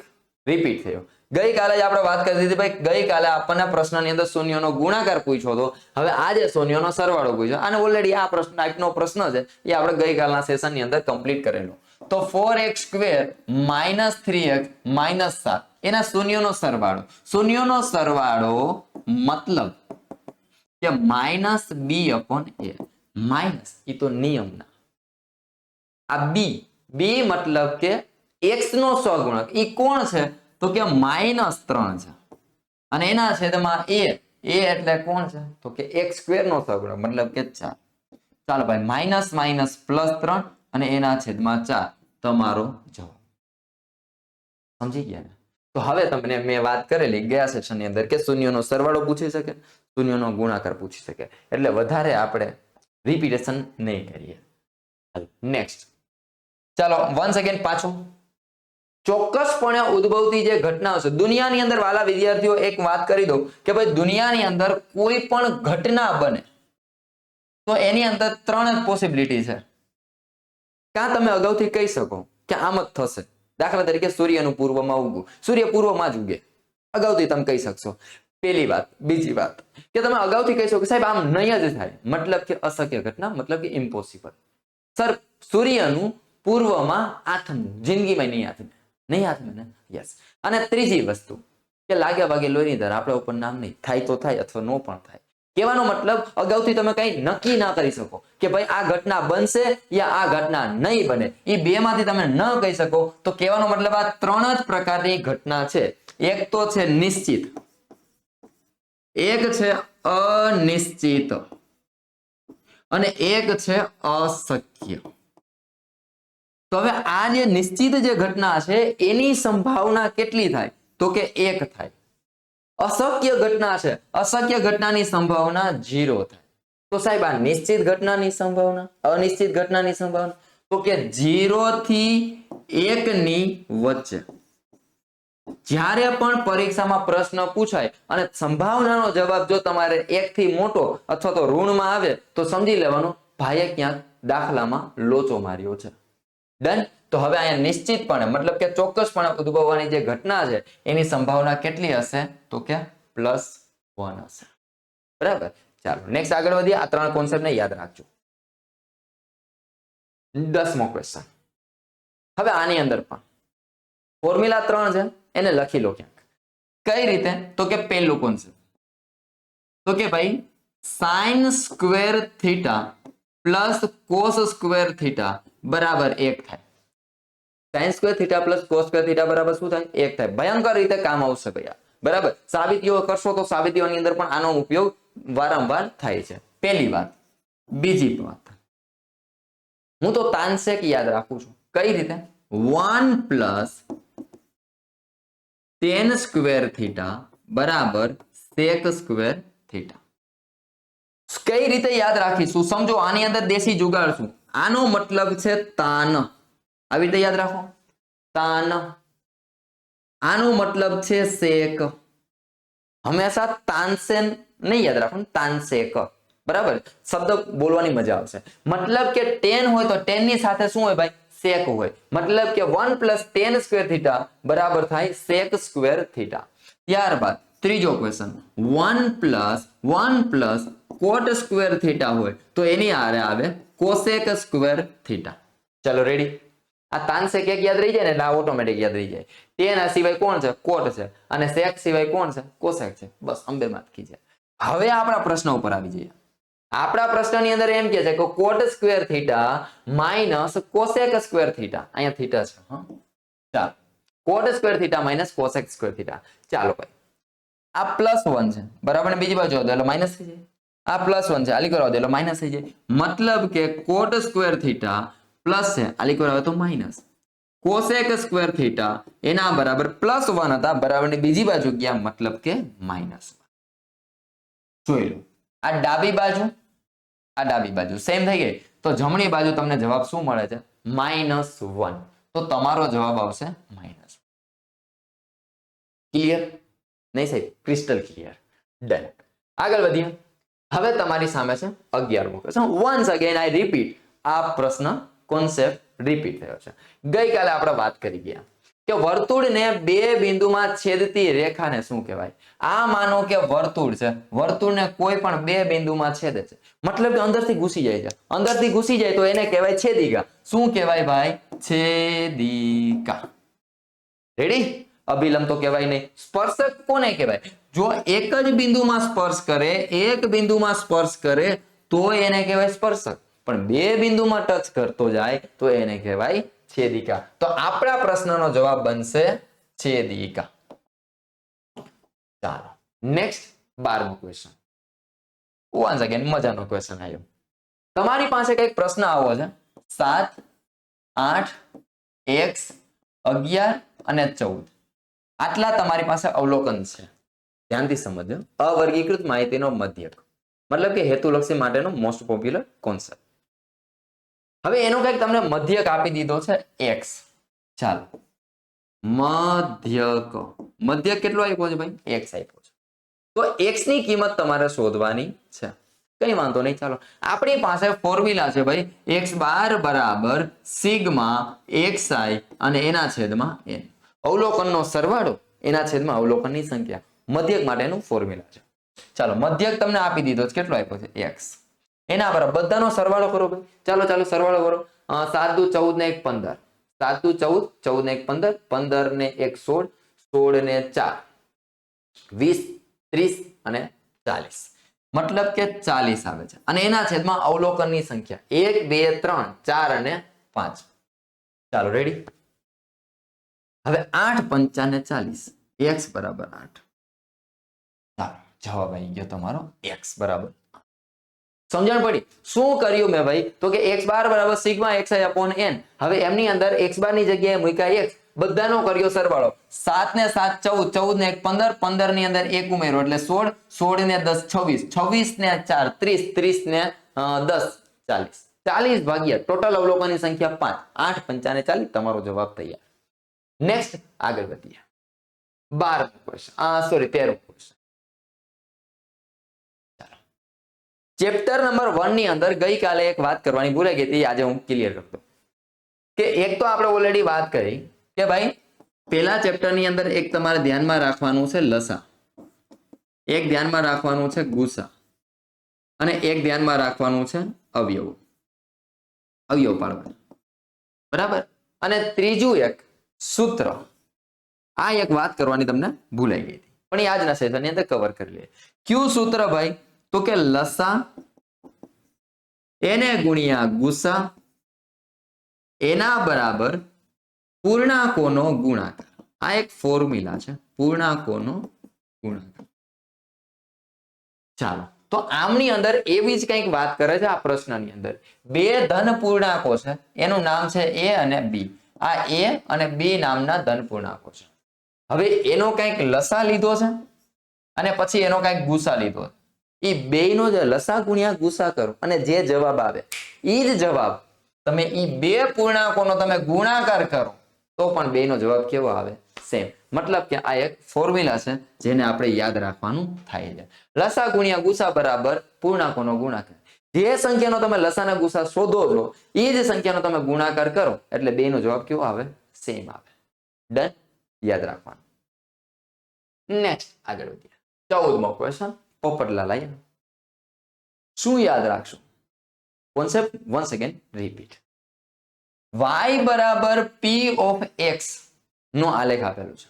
રિપીટ થયો. ગઈકાલે જ આપણે વાત કરી દીધી ભાઈ. ગઈકાલે આપણને પ્રશ્નની અંદર શૂન્યનો ગુણાકાર પૂછ્યો હતો. હવે આજે શૂન્યનો સરવાળો પૂછ્યો. અને ઓલરેડી આ પ્રશ્ન ટાઈપનો પ્રશ્ન છે એ આપણે ગઈકાલના સેશનની અંદર કમ્પ્લીટ કરેલો. તો 4x² - 3x - 7 એના શૂન્યનો સરવાળો. શૂન્યનો સરવાળો મતલબ કે -b/a. માઇનસ એ તો નિયમના. આ b મતલબ કે x નો સહગુણક. એ કોણ છે? તો કે -3 છે. અને એના છેદમાં a એટલે કોણ છે? તો કે x² નો સહગુણક મતલબ કે 4. ચાલો ભાઈ -+3 અને એના છેદમાં 4 તમારો જવાબ. સમજી ગયા ને? તો હવે તમને મેં વાત કરેલી ગયા સેશનની અંદર કે શૂન્યનો સરવાળો પૂછી શકે, શૂન્યનો ગુણાકાર પૂછી શકે. એટલે વધારે આપણે રિપીટેશન નહીં કરીએ. નેક્સ્ટ ચાલો વન્સ અગેન પાછું. ચોક્કસપણે ઉદ્ભવતી જે ઘટનાઓ છે દુનિયાની અંદર, વાલા વિદ્યાર્થીઓ એક વાત કરી દઉં કે ભાઈ દુનિયાની અંદર કોઈ પણ ઘટના બને તો એની અંદર 3 જ પોસિબિલિટી છે. કાં તમે અગાઉથી કહી શકો કે આમ જ થશે. દાખલા તરીકે સૂર્યનું પૂર્વમાં ઉગવું, સૂર્ય પૂર્વમાં જ ઉગે, અગાઉથી તમે કહી શકશો. પેલી વાત. બીજી વાત કે તમે અગાઉથી કહી શકો કે સાહેબ આમ નહીં જ થાય, મતલબ કે અશક્ય ઘટના, મતલબ કે ઇમ્પોસિબલ. સર સૂર્યનું પૂર્વમાં આથમવું, જિંદગીમાં નહીં આથમે, નહીં આથમે ને? યસ. અને ત્રીજી વસ્તુ કે લાગ્યા ભાગે લોહીની ધાર, આપણા ઉપર નામ નહીં, થાય તો થાય અથવા નો પણ થાય. કહેવાનો મતલબ અગાઉથી તમે કઈ નક્કી ના કરી શકો કે ભાઈ આ ઘટના બનશે યા આ ઘટના નહીં બને. એ બે માંથી તમે ન કહી શકો તો કહેવાનો મતલબ આ 3 જ પ્રકારની ઘટના છે. એક તો છે નિશ્ચિત, એક છે અનિશ્ચિત અને એક છે અશક્ય. તો હવે આ જે નિશ્ચિત જે ઘટના છે એની સંભાવના કેટલી થાય? તો કે 1 થાય. અશક્ય ઘટના છે, અશક્ય ઘટનાની સંભાવના 0 થાય. તો સાહેબ આ નિશ્ચિત ઘટનાની સંભાવના, અનિશ્ચિત ઘટનાની સંભાવના, તો કે 0 થી 1 ની વચ્ચે. જ્યારે પણ પરીક્ષામાં પ્રશ્ન પૂછાય અને સંભાવનાનો જવાબ જો તમારે 1 થી મોટો અથવા તો ઋણમાં આવે તો સમજી લેવાનું ભાઈએ ક્યાંક દાખલામાં લોચો માર્યો છે. ડન. તો હવે અહીંયા નિશ્ચિતપણે મતલબ કે ચોક્કસપણે ઉદ્ભવવાની જે ઘટના છે એની સંભાવના કેટલી હશે? તો કે +1 હશે. બરાબર. ચાલો નેક્સ્ટ આગળ વધીએ. આ 3 કોન્સેપ્ટને યાદ રાખજો. 10મો ક્વેશ્ચન. હવે આની અંદર પણ ફોર્મ્યુલા 3 છે એને લખી લો ક્યાંક. કઈ રીતે? તો કે પહેલું કોન્સેપ્ટ તો કે ભાઈ sin² + cos² બરાબર 1 થાય. sin² + cos² બરાબર શું થાય? 1 થાય. ભયંકર રીતે કામ આવશે ભૈયા. બરાબર. સાબિતીઓ કરશો તો સાબિતીઓની અંદર પણ આનો ઉપયોગ વારંવાર થાય છે. પહેલી વાત. બીજી વાત, હું તો તાનસેક યાદ રાખું છું. કઈ રીતે? 1 પ્લસ tan સ્ક્વેર થીટા બરાબર sec સ્ક્વેર થીટા. કઈ રીતે યાદ રાખીશું સમજો, આની અંદર દેશી જુગાડશું. આનો મતલબ છે તાન, આવી રીતે યાદ રાખો, તાન. આનો મતલબ છે સેક. હંમેશા તાનસેન નહીં યાદ રાખો, તાનસેક, બરાબર. શબ્દ બોલવાની મજા આવશે. મતલબ કે tan હોય તો tan ની સાથે શું હોય ભાઈ, સેક હોય. મતલબ કે 1 પ્લસ tan સ્ક્વેર થીટા બરાબર થાય sec સ્ક્વેર થીટા. ત્યારબાદ ત્રીજો question, 1 plus cot square theta હોય તો એની આરે આવે cosec સ્ક્વેર થીટા. ચલો રેડી. આ તાનસેક એક યાદ રહી જાય ને એટલે આ ઓટોમેટિક યાદ રહી જાય. tan આ સિવાય કોણ છે, cot છે, અને sec સિવાય કોણ છે, cosec છે. બસ અંબે માત કી છે. હવે આપણા પ્રશ્ન ઉપર આવી જઈએ. આપણા પ્રશ્નની અંદર એમ કે છે કે cot square theta minus cosec square theta. અહીંયા થીટા છે, હા, ચાલો. cot square theta minus cosec square theta. ચાલો ભાઈ, આ +1 છે, બરાબર, ને બીજી બાજુ એટલે માઇનસ થઈ જાય. આ +1 છે, આલી કરવા દો એટલે માઇનસ થઈ જાય. મતલબ કે cot સ્ક્વેર થીટા પ્લસ છે, આલી કરવા તો માઇનસ. cosec સ્ક્વેર થીટા એના બરાબર +1 હતા, બરાબર, ને બીજી બાજુ ગયા, મતલબ કે -1. જોઈ લો, આ ડાબી બાજુ, આ ડાબી બાજુ સેમ થઈ ગઈ, તો જમણી બાજુ તમને જવાબ શું મળે છે, -1. તો તમારો જવાબ આવશે -1. ક્લિયર? નહીં સાહેબ, ક્રિસ્ટલ ક્લિયર. ડન. આગળ વધીએ. હવે તમારી સામે છે 11મો question. Once again I repeat, આ પ્રશ્ન કોન્સેપ્ટ રિપીટ થયો છે. ગઈકાલે આપણે વાત કરી ગયા કે વર્તુળને બે બિંદુમાં છેદતી રેખાને શું કહેવાય. આ માનો કે વર્તુળ છે, વર્તુળને કોઈ પણ બે બિંદુમાં છેદે છે, મતલબ કે અંદરથી ઘૂસી જાય છે. અંદરથી ઘૂસી જાય તો એને કહેવાય છેદિકા. શું કહેવાય ભાઈ, છેદિકા. રેડી? અભિલંબ તો કહેવાય નહીં. સ્પર્શક કોને કહેવાય? જો એક જ બિંદુમાં સ્પર્શ કરે, એક બિંદુમાં સ્પર્શ કરે તો એને કહેવાય સ્પર્શક, પણ બે બિંદુમાં ટચ કરતો જાય તો એને કહેવાય છેદિકા. તો આપણા પ્રશ્નનો જવાબ બનશે છેદિકા. ચાલો નેક્સ્ટ 12મો ક્વેશ્ચન. વન્સ અગેન મજાનો ક્વેશ્ચન આવ્યો. તમારી પાસે કઈક પ્રશ્ન આવો છે 7, 8, x, 11 અને 14. આટલા તમારી પાસે અવલોકન છે. ધ્યાનથી સમજો. અવર્ગીકૃત માહિતીનો મધ્યક, મતલબ કે હેતુલક્ષી માટેનો મોસ્ટ પોપ્યુલર કોન્સેપ્ટ. હવે એનો કંઈક તમને મધ્યક આપી દીધો છે x. ચાલો, મધ્યક. મધ્યક કેટલો આપ્યો છે ભાઈ? x આપ્યો છે. તો x ની કિંમત તમારે શોધવાની છે. કઈ વાંધો નહીં, ચાલો. આપણી પાસે ફોર્મ્યુલા છે ભાઈ, x બાર બરાબર સિગ્મા xi અને એના છેદમાં n. અવલોકનનો સરવાળો એના છેદમાં અવલોકનની સંખ્યા. મધ્યક માટેનું ફોર્મ્યુલા છે. ચાલો, મધ્યક તમને આપી દીધો છે. કેટલો આપ્યો છે? x. એના બરાબર બધાનો સરવાળો કરો ભાઈ. ચાલો સરવાળો કરો. 7 દુ 14 ને 1 15, 7 દુ 14, 14 ને 1 15, 15 ને 1 16, 16 ને 4 20, 30 અને 40. મતલબ કે 40 આવે છે. અને એના છેદમાં અવલોકનની સંખ્યા 1 2 3 4 અને 5. ચાલો રેડી. હવે 8 5 ને 40, x બરાબર 8. ચાલો, જવાબ આવી ગયો તમારો x બરાબર. સમજણ પડી? શું કર્યું મેં ભાઈ? તો કે x બાર બરાબર સિગ્મા xi અપોન n. હવે એમની અંદર x બાર ની જગ્યાએ મૂક્યા x, બધાનો કર્યો સરવાળો. 7 ને 7 14, 14 ને 1 15, 15 ની અંદર 1 ઉમેરો એટલે 16, 16 ને 10 26, 26 ને 4 30, 30 ને 10 40. 40 ભાગ્યા ટોટલ અવલોકનની સંખ્યા 5. 8 5 ને 40 તમારો જવાબ તૈયાર. નેક્સ્ટ આગળ વધીએ. 12મો ક્વેશ્ચન, સોરી 13મો ક્વેશ્ચન. ચેપ્ટર નંબર 1 ની અંદર ગઈકાલે એક વાત કરવાની ભૂલાઈ ગઈ હતી, આજે હું ક્લિયર કરતો. કે એક તો આપણે ઓલરેડી વાત કરી કે ભાઈ પહેલા ચેપ્ટર ની અંદર એક તમારે ધ્યાનમાં રાખવાનું છે લસા, એક ધ્યાનમાં રાખવાનું છે ગુસા, અને એક ધ્યાનમાં રાખવાનું છે અવયવ પાડવા, બરાબર. અને ત્રીજું એક સૂત્ર. આ એક વાત કરવાની તમને ભૂલાઈ ગઈ હતી, પણ એ આજના સેશનની અંદર કવર કરી લઈએ. ક્યુ સૂત્ર ભાઈ? તો કે લસા એને ગુણ્યા ગુસા એના બરાબર પૂર્ણાંકોનો ગુણાકાર. આ એક ફોર્મ્યુલા છે, પૂર્ણાંકોનો ગુણાકાર. ચાલો, તો આમની અંદર એવી જ કંઈક વાત કરે છે આ પ્રશ્નની અંદર. બે ધન પૂર્ણાંકો છે, એનું નામ છે a અને b. આ એ અને બી નામના ધન પૂર્ણાંકો છે. હવે એનો કંઈક લસા લીધો છે અને પછી એનો કંઈક ગુસા લીધો છે. એ બેયનો જે લસા ગુણ્યા ગુસા કરો અને જે જવાબ આવે એ જ જવાબ તમે એ બે પૂર્ણાંકોનો તમે ગુણાકાર કરો તો પણ બેયનો જવાબ કેવો આવે? સેમ. મતલબ કે આ એક ફોર્મ્યુલા છે જેને આપણે યાદ રાખવાનું થાય છે. લસા ગુણ્યા ગુસા બરાબર પૂર્ણાંકોનો ગુણાકાર. જે સંખ્યાનો તમે લસાના ગુસા શોધો છો એ જ સંખ્યાનો તમે ગુણાકાર કરો એટલે બેયનો જવાબ કેવો આવે? સેમ આવે. ડન? યાદ રાખવાનું. નેક્સ્ટ આગળ વધીએ. 14મો ક્વેશ્ચન પોપટલાલ આયા. શું યાદ રાખશો? Concept one second repeat. y બરાબર p ઓફ x નો આલેખ આપેલું છે.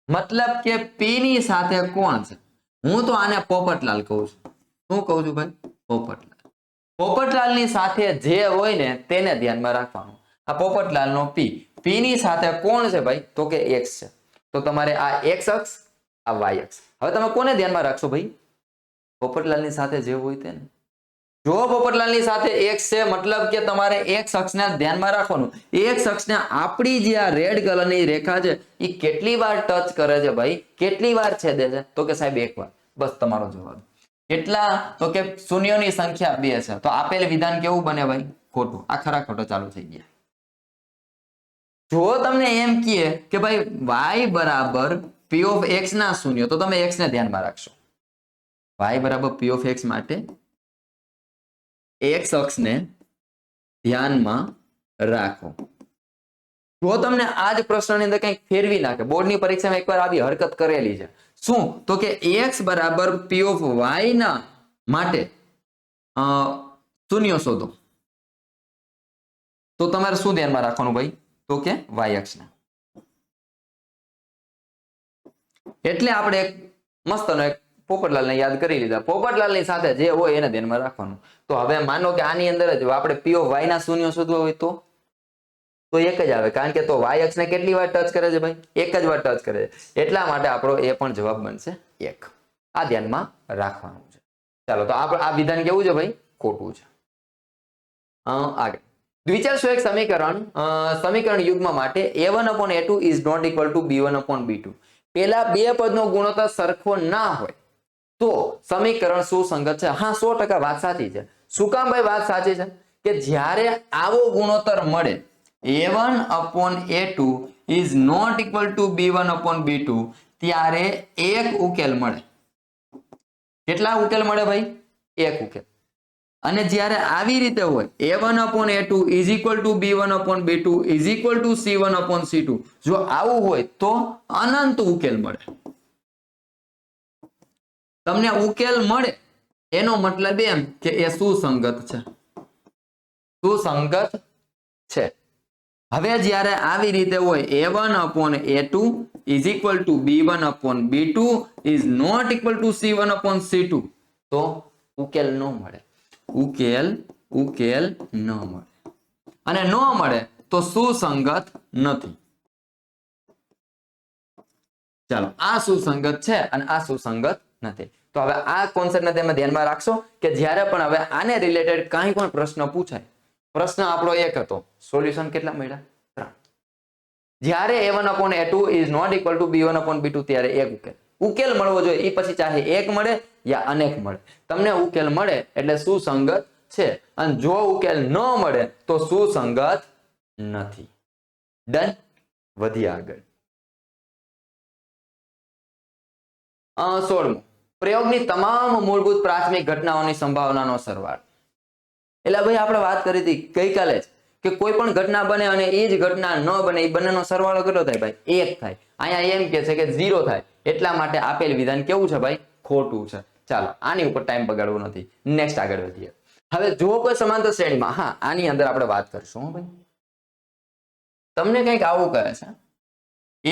મતલબ કે p ની સાથે કોણ છે? હું તો આને પોપટલાલ કહું છું. શું કહું છું ભાઈ? પોપટલાલ. પોપટલાલની સાથે જે હોય ને તેને ધ્યાનમાં રાખવાનું. આ પોપટલાલનો p. p ની સાથે કોણ છે ભાઈ? તો કે x છે. તો તમારે આ x અક્ષ, આ y અક્ષ. હવે તમે કોને ધ્યાનમાં રાખશો ભાઈ? પોપટલાલની સાથે જે હોય તેને. જો પોપટલાલની સાથે x છે મતલબ કે તમારે x અક્ષને ધ્યાનમાં રાખવાનું. x અક્ષને આપણી જે આ રેડ કલરની રેખા છે એ કેટલી વાર ટચ કરે છે ભાઈ? કેટલી વાર છેદે છે? તો કે સાહેબ એકવાર. બસ તમારો જવાબ. કેટલા? તો કે શૂન્યોની સંખ્યા 2 છે. તો આપેલ વિધાન કેવું બને ભાઈ? ખોટું. આ ખરા ખોટો ચાલુ થઈ ગયા. જો તમને એમ કહે કે ભાઈ y બરાબર p ઓફ x ના શૂન્ય તો તમે x ને ધ્યાનમાં રાખશો. y બરાબર p ઓફ x માટે x અક્ષને ધ્યાનમાં રાખો. જો તમને આ જ પ્રશ્નની અંદર કંઈક ફેરવી નાખે, બોર્ડની પરીક્ષામાં એકવાર આવી હરકત કરેલી છે. શું? તો કે x બરાબર p ઓફ y ના માટે શૂન્ય શોધો. તો તમારે શું ધ્યાનમાં રાખવાનું ભાઈ? તો કે y અક્ષને. એટલે આપણે એક મસ્તનો એક પોપટલાલને યાદ કરી લીધા. પોપટલાલની સાથે જે હોય એને ધ્યાનમાં રાખવાનું. તો હવે માનો કે આની અંદર જ આપણે p ઓફ y ના શૂન્ય શોધવા હોય તો એક જ આવે. કારણ કે તો y અક્ષને કેટલી વાર ટચ કરે છે ભાઈ? એક જ વાર ટચ કરે છે. એટલા માટે આપણો એ પણ જવાબ બનશે 1. આ ધ્યાનમાં રાખવાનું છે. ચાલો તો આ વિધાન કેવું છે ભાઈ? ખોટું છે. આગળ દ્વિચલ એક સમીકરણ યુગ્મ માટે a1/a2 is not equal to b1/b2. પેલા બે પદનો ગુણોત્તર સરખો ના હોય તો સમીકરણ સુસંગત છે. હા, 100% વાત સાચી છે. શું કામ ભાઈ વાત સાચી છે? કે જ્યારે આવો ગુણોત્તર મળે a1/a2 is not equal to b1/b2 ત્યારે એક ઉકેલ મળે. કેટલા ઉકેલ મળે ભાઈ? એક ઉકેલ. અને જ્યારે આવી રીતે હોય a1/a2 is equal to b1/b2 is equal to c1/c2 જો આવું હોય તો અનંત ઉકેલ મળે. તમને ઉકેલ મળે એનો મતલબ એમ કે એ સુસંગત છે. સુસંગત છે. હવે જ્યારે આવી રીતે હોય a1/a2 is equal to b1/b2 is not equal to c1/c2 તો ઉકેલ ન મળે. ઉકેલ ન મળે. અને ન મળે તો સુસંગત નથી. ચાલો, આ સુસંગત છે અને આ સુસંગત નથી. તો હવે આ કોન્સેપ્ટને તમે ધ્યાનમાં રાખશો કે જ્યારે પણ હવે આને રિલેટેડ કાંઈ પણ પ્રશ્ન પૂછાય, પ્રશ્ન આપણો એક હતો, સોલ્યુશન કેટલા મળ્યા? 3. જ્યારે a1/a2 is not equal to b1/b2 ત્યારે એક ઉકેલ મળવો જોઈએ. એ પછી ચાહે એક મળે યા અનેક મળે, તમને ઉકેલ મળે એટલે સુસંગત છે. અને જો ઉકેલ ન મળે તો સુસંગત નથી. ડન? વધીએ આગળ. 16મો પ્રયોગની તમામ મૂળભૂત પ્રાથમિક ઘટનાઓની સંભાવનાનો સરવાળો. એટલે ભાઈ આપણે વાત કરી હતી ગઈકાલે જ કે કોઈ પણ ઘટના બને અને એ જ ઘટના ન બને એ બંનેનો સરવાળો કેટલો થાય ભાઈ? 1 થાય. અહીંયા એમ કે છે કે 0 થાય. એટલા માટે આપેલ વિધાન કેવું છે ભાઈ? ખોટું છે. ચાલો, આની ઉપર ટાઈમ બગાડવો નથી. નેક્સ્ટ આગળ વધીએ. હવે જો કોઈ સમાંતર શ્રેણીમાં, હા આની અંદર આપણે વાત કરીશું ભાઈ. તમને કંઈક આવું કહે છે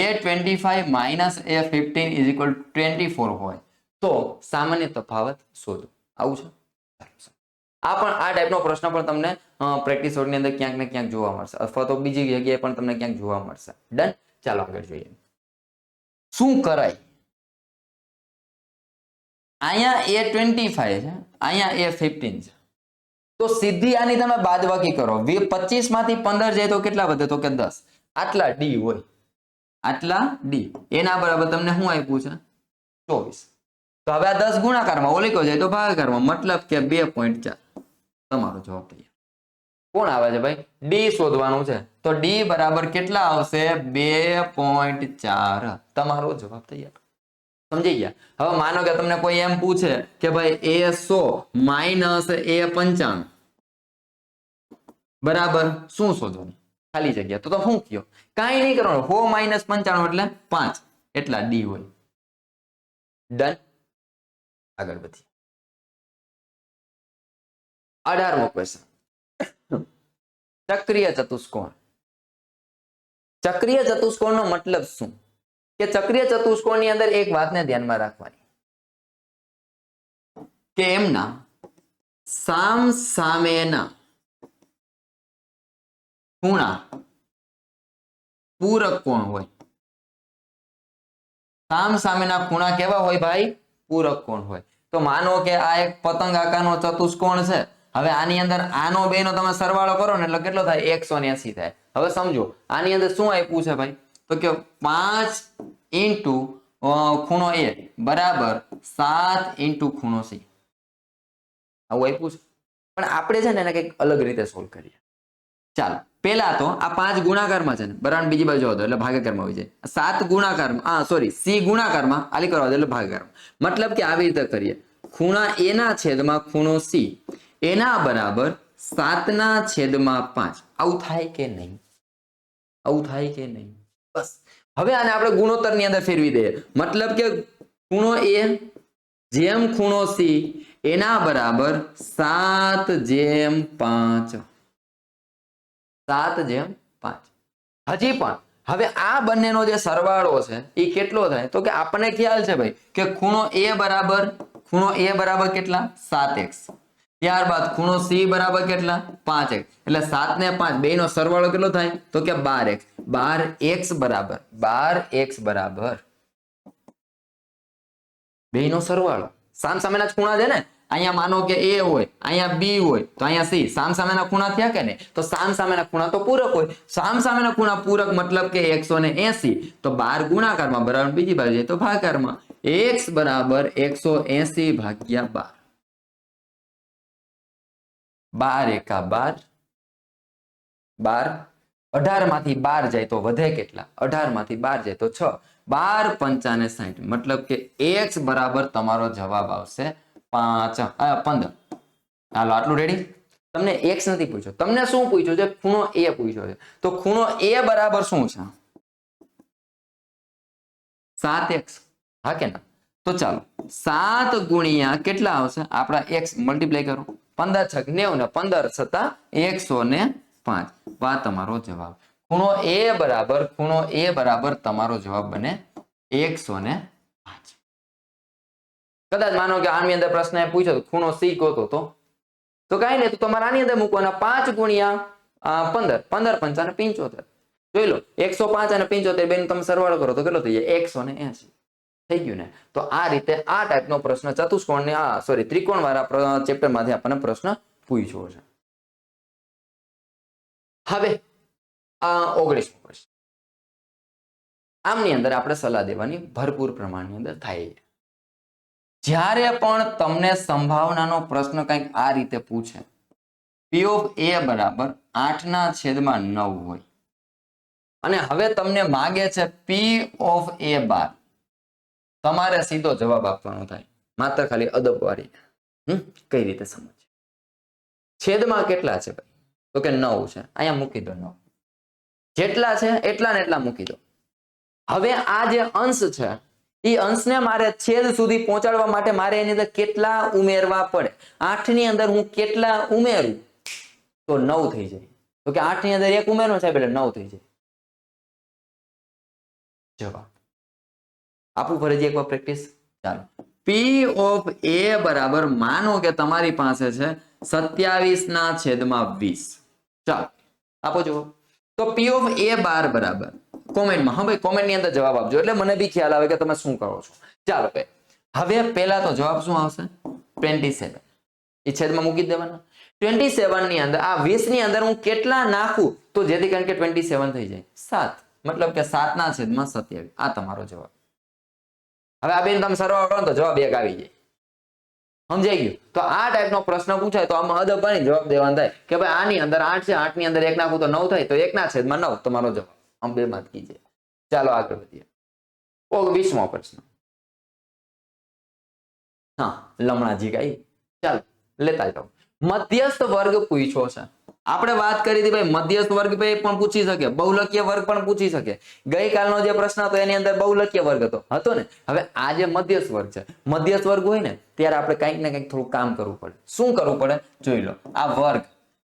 a25 minus a15 is equal to 24 હોય તો સામાન્ય તફાવત શોધો. આવું છે. આ ટાઈપનો પ્રશ્ન પણ તમને પ્રેક્ટિસ વર્ગની અંદર ક્યાંક ને ક્યાંક જોવા મળશે અથવા તો બીજી જગ્યાએ પણ તમને ક્યાંક જોવા મળશે. ડન? ચાલો આગળ જોઈએ. શું કરાય? અહીંયા a25 છે, અહીંયા a15 છે. તો સીધી આની તમે બાદબાકી કરો. 25 માંથી 15 જાય તો કેટલા વધે? તો કે 10. આટલા ડી હોય, આટલા ડી, એના બરાબર તમને શું આપ્યું છે 24. તો હવે આ 10 ગુણાકારમાં ઓલી જાય તો ભાગાકારમાં, મતલબ કે 2.4 તમારો જવાબ તૈયાર. કોણ આવે છે ભાઈ? ડી શોધવાનું છે. તો ડી બરાબર કેટલા આવશે? 2.4. તમારો જવાબ તૈયાર. સમજી ગયા? હવે માનો કે તમને કોઈ એમ પૂછે કે ભાઈ એ 100 માઇનસ એ 95 બરાબર શું શોધવાનું? ખાલી જગ્યા. તો શું કયો? કાંઈ નહીં કરવાનું. 100 માઇનસ 95 એટલે 5. એટલા ડી હોય. ડન. આગળ વધીએ. 18મો ક્વેશ્ચન. ચક્રીય ચતુષ્કોણ. ચક્રીય ચતુષ્કોણનો મતલબ શું? કે ચક્રીય ચતુષ્કોણની અંદર એક વાતને ધ્યાનમાં રાખવાની કે એમના સામ સામેના ખૂણા પૂરક કોણ હોય. સામ સામેના ખૂણા કેવા હોય ભાઈ? પૂરક કોણ હોય. તો માનો કે આ એક પતંગ આકારનો ચતુષ્કોણ છે. હવે આની અંદર આનો બેનો તમે સરવાળો કરો ને એટલે કેટલો થાય? 180 થાય. હવે સમજો આની અંદર શું આપ્યું છે ભાઈ? તો કે 5 ઇન્ટુ ખૂણો એ બરાબર 7 ઇન્ટુ ખૂણો સી. આવું આપ્યું છે. પણ આપણે છે ને એને કંઈક અલગ રીતે સોલ્વ કરીએ. ચાલો પેલા તો આ 5 ગુણાકારમાં છે ને બરાબર બીજી બાજુ આવતો એટલે ભાગાકારમાં આવી જાય. 7 ગુણાકારમાં સોરી સી ગુણાકારમાં આલી કરવા દે એટલે ભાગાકારમાં. મતલબ કે આવી રીતે કરીએ. ખૂણા એ ના છેદમાં ખૂણો સી એના બરાબર 7/5. આવું થાય કે નહીં? આવું થાય કે નહીં? બસ હવે આને આપણે ગુણોત્તરની અંદર ફેરવી દઈએ. મતલબ કે ખૂણો એ જેમ ખૂણો સી એના બરાબર 7/5. 7/5. હજી પણ હવે આ બંનેનો જે સરવાળો છે એ કેટલો થાય? તો કે આપણને ખ્યાલ છે ભાઈ કે ખૂણો એ બરાબર કેટલા? 7x. ત્યારબાદ ખૂણો સી બરાબર કેટલા? 5x. એટલે 7 ને 5 બેનો સરવાળો કેટલો થાય? તો કે 12x. 12x બરાબર બેનો સરવાળો. સામ સામેના જ ખૂણા છે ને. અહીંયા માનો કે એ હોય, અહીંયા બી હોય, તો અહીંયા સી. સામ સામેના ખૂણા થયા કે નહીં? તો સામ સામેના ખૂણા તો પૂરક હોય. સામ સામેના ખૂણા પૂરક મતલબ કે 180. તો 12 ગુણાકારમાં બરાબર બીજી બાજુ જાય તો ભાગાકારમાં. x બરાબર 180/12. 12 એકા 12. 18 માંથી 12 જાય તો વધે કેટલા? 18 માંથી 12 જાય તો 6. 12 પંચાને 60. મતલબ કે x બરાબર તમારો જવાબ આવશે 15. હાલો આટલું રેડી? તમને x નથી પૂછ્યો. તમને શું પૂછ્યું છે? ખૂણો એ પૂછ્યો છે. તો ખૂણો એ બરાબર શું છે? 7x. હા કે ના? તો ચાલો 7 ગુણ્યા કેટલા આવશે? આપણા x મલ્ટીપ્લાય કરો. 15 છક 90 ને 15 છતાં 105. આ તમારો જવાબ. ખૂણો એ બરાબર તમારો જવાબ બને 105. કદાચ માનો કે આની અંદર પ્રશ્ન એ પૂછ્યો ખૂણો સી ગોતો તો કાંઈ નહીં, તો તમારે આની અંદર મૂકવાના 5 ગુણ્યા 15. 15 પંચાને 75. જોઈ લો 105 અને 75 બેનો તમે સરવાળો કરો તો કેટલો થઈ જાય? 180 થઈ ગયું ને. તો આ રીતે આ ટાઈપનો પ્રશ્ન ચતુષ્કોણ ત્રિકોણ વાળા ચેપ્ટર માંથી આપણને પ્રશ્ન પૂછ્યો છે. હવે 19મો પ્રશ્ન. આમની અંદર આપણે સલાહ દેવાની ભરપૂર પ્રમાણની અંદર થાય. જ્યારે પણ તમને સંભાવનાનો પ્રશ્ન કંઈક આ રીતે પૂછે, P of A બરાબર 8/9 હોય અને હવે તમને માગે છે P of A બાર, તમારે સીધો જવાબ આપવાનો થાય. માત્ર ખાલી અદબ વાળી કઈ રીતે સમજ. છેદમાં કેટલા છે ભાઈ? તો કે 9 છે. અહીંયા મૂકી દો 9. જેટલા છે એટલા ને એટલા મૂકી દો. હવે આ જે અંશ છે એ અંશને મારે છેદ સુધી પહોંચાડવા માટે મારે એની અંદર કેટલા ઉમેરવા પડે? 8 ની અંદર હું કેટલા ઉમેરું તો 9 થઈ જાય. તો કે 8 ની અંદર 1 ઉમેરનો સાહેબ એટલે 9 થઈ જાય. જવાબ આપું ફરીથી એકવાર પ્રેક્ટિસ. ચાલો P of A બરાબર માનો કે તમારી પાસે છે 27/20. ચાલો આપો જવાબ. તો P of A બાર બરાબર કોમેન્ટમાં, હા ભાઈ કોમેન્ટ ની અંદર જવાબ આપજો એટલે મને બી ખ્યાલ આવે કે તમે શું કરો છો. ચાલો ભાઈ હવે પહેલા તો જવાબ શું આવશે? 27. એ છેદમાં મૂકી દેવાના. 27 ની અંદર આ 20 ની અંદર હું કેટલા નાખું તો જેથી કરીને કે 27 થઈ જાય 7, મતલબ કે 7 ના છેદમાં 27. આ તમારો જવાબ. હવે આ બેન તમે સરવાળો કરો તો જવાબ 1 આવી જાય. સમજાઈ ગયું? તો આ ટાઈપનો પ્રશ્ન પૂછાય તો આમાં અદપાણી જવાબ દેવાનો થાય કે ભાઈ આની અંદર 8 છે, 8 ની અંદર 1 નાખું તો 9 થાય, તો 1 ના છેદમાં 9 તમારો જવાબ. આમ બે માં કીજે. ચાલો આગળ વધીએ. 20મો પ્રશ્ન. હા, લમણાજી ગાઈ. ચાલો લેતા જાઓ. મધ્યસ્થ વર્ગ પૂછ્યો છે. આપણે વાત કરી હતી ભાઈ મધ્યસ્થ વર્ગ પણ પૂછી શકે, બહુલકીય વર્ગ પણ પૂછી શકે. ગઈકાલનો જે પ્રશ્ન હતો એની અંદર બહુલકીય વર્ગ હતો ને. હવે આ જે મધ્યસ્થ વર્ગ છે, મધ્યસ્થ વર્ગ હોય ને ત્યારે આપણે કંઈક ને કંઈક થોડું કામ કરવું પડે. શું કરવું પડે જોઈ લો. આ વર્ગ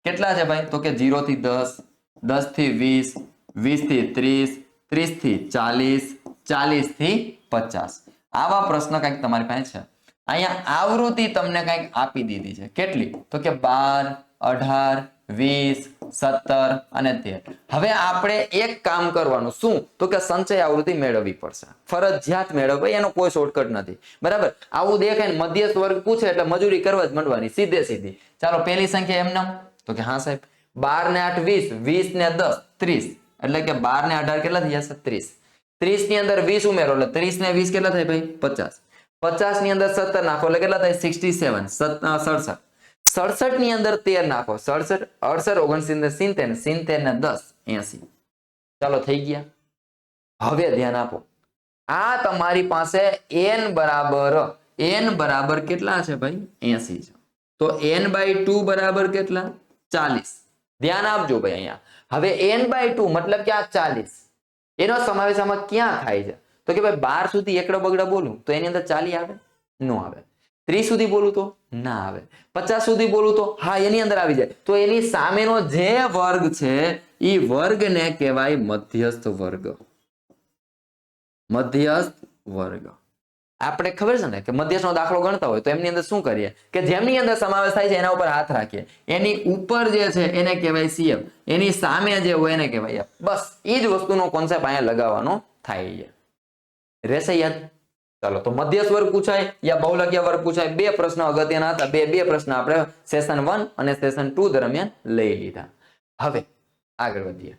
કેટલા છે ભાઈ? તો કે 0 થી 10, 10 થી 20, 20 થી 30, 30 થી 40, 40 થી 50. આવા પ્રશ્ન કંઈક તમારી પાસે છે. અહીંયા આવૃત્તિ તમને કંઈક આપી દીધી છે. કેટલી? તો કે 12, 18, 20, 17 અને 13. હવે આપણે એક કામ કરવાનું. શું? તો કે સંચય આવૃત્તિ મેળવવી પડશે. ફરજિયાત મેળવવી, એનો કોઈ શોર્ટકટ નથી. બરાબર? આવું દેખાય ને મધ્યસ્થ વર્ગ પૂછે એટલે મજૂરી કરવા જ માંડવાની સીધે સીધી. ચાલો પહેલી સંખ્યા એમ નામ. તો કે હા સાહેબ 12 ને 8 20, 20 ને 10 30, એટલે કે 12 ને 18 કેટલા થઈ જશે? 30. 30 ની અંદર 20 ઉમેરો એટલે 30 ને 20 કેટલા થાય ભાઈ? 50. 50 ની અંદર 17 નાખો એટલે કેટલા થાય? 67. 67. 67 ની અંદર 13 નાખો. 67, 68, 69, 70 ને 10 80. ચાલો થઈ ગયા. હવે ધ્યાન આપો. આ તમારી પાસે n બરાબર કેટલા છે ભાઈ? 80 છે. તો n/2 બરાબર કેટલા? 40. ધ્યાન આપજો ભાઈ અહીંયા. હવે n/2 મતલબ કે આ 40 એનો સમાવેશ આમાં ક્યાં થાય છે? તો કે ભાઈ 12 સુધી એકડો બગડો બોલું તો એની અંદર 40 આવે? ન આવે. 30 સુધી બોલું તો ના આવે. 50 સુધી બોલું તો હા એની અંદર આવી જાય. તો એની સામેનો જે વર્ગ છે એ વર્ગને કહેવાય મધ્યસ્થ વર્ગ. મધ્યસ્થ વર્ગ. આપણે ખબર છે ને કે મધ્યસ્થનો દાખલો ગણતા હોય તો એમની અંદર શું કરીએ કે જેમની અંદર સમાવેશ થાય છે એના ઉપર હાથ રાખીએ. એની ઉપર જે છે એને કહેવાય CF, એની સામે જે હોય એને કહેવાય F. બસ એ જ વસ્તુનો કોન્સેપ્ટ અહીંયા લગાવવાનો થાય છે. રહેશે યાદ? ચાલો તો મધ્યસ્થ વર્ગ પૂછાય યા બહુલકીય વર્ગ પૂછાય, બે પ્રશ્ન અગત્યના હતા. બે પ્રશ્ન આપણે સેશન 1 અને સેશન 2 દરમિયાન લઈ લીધા. હવે આગળ વધીએ.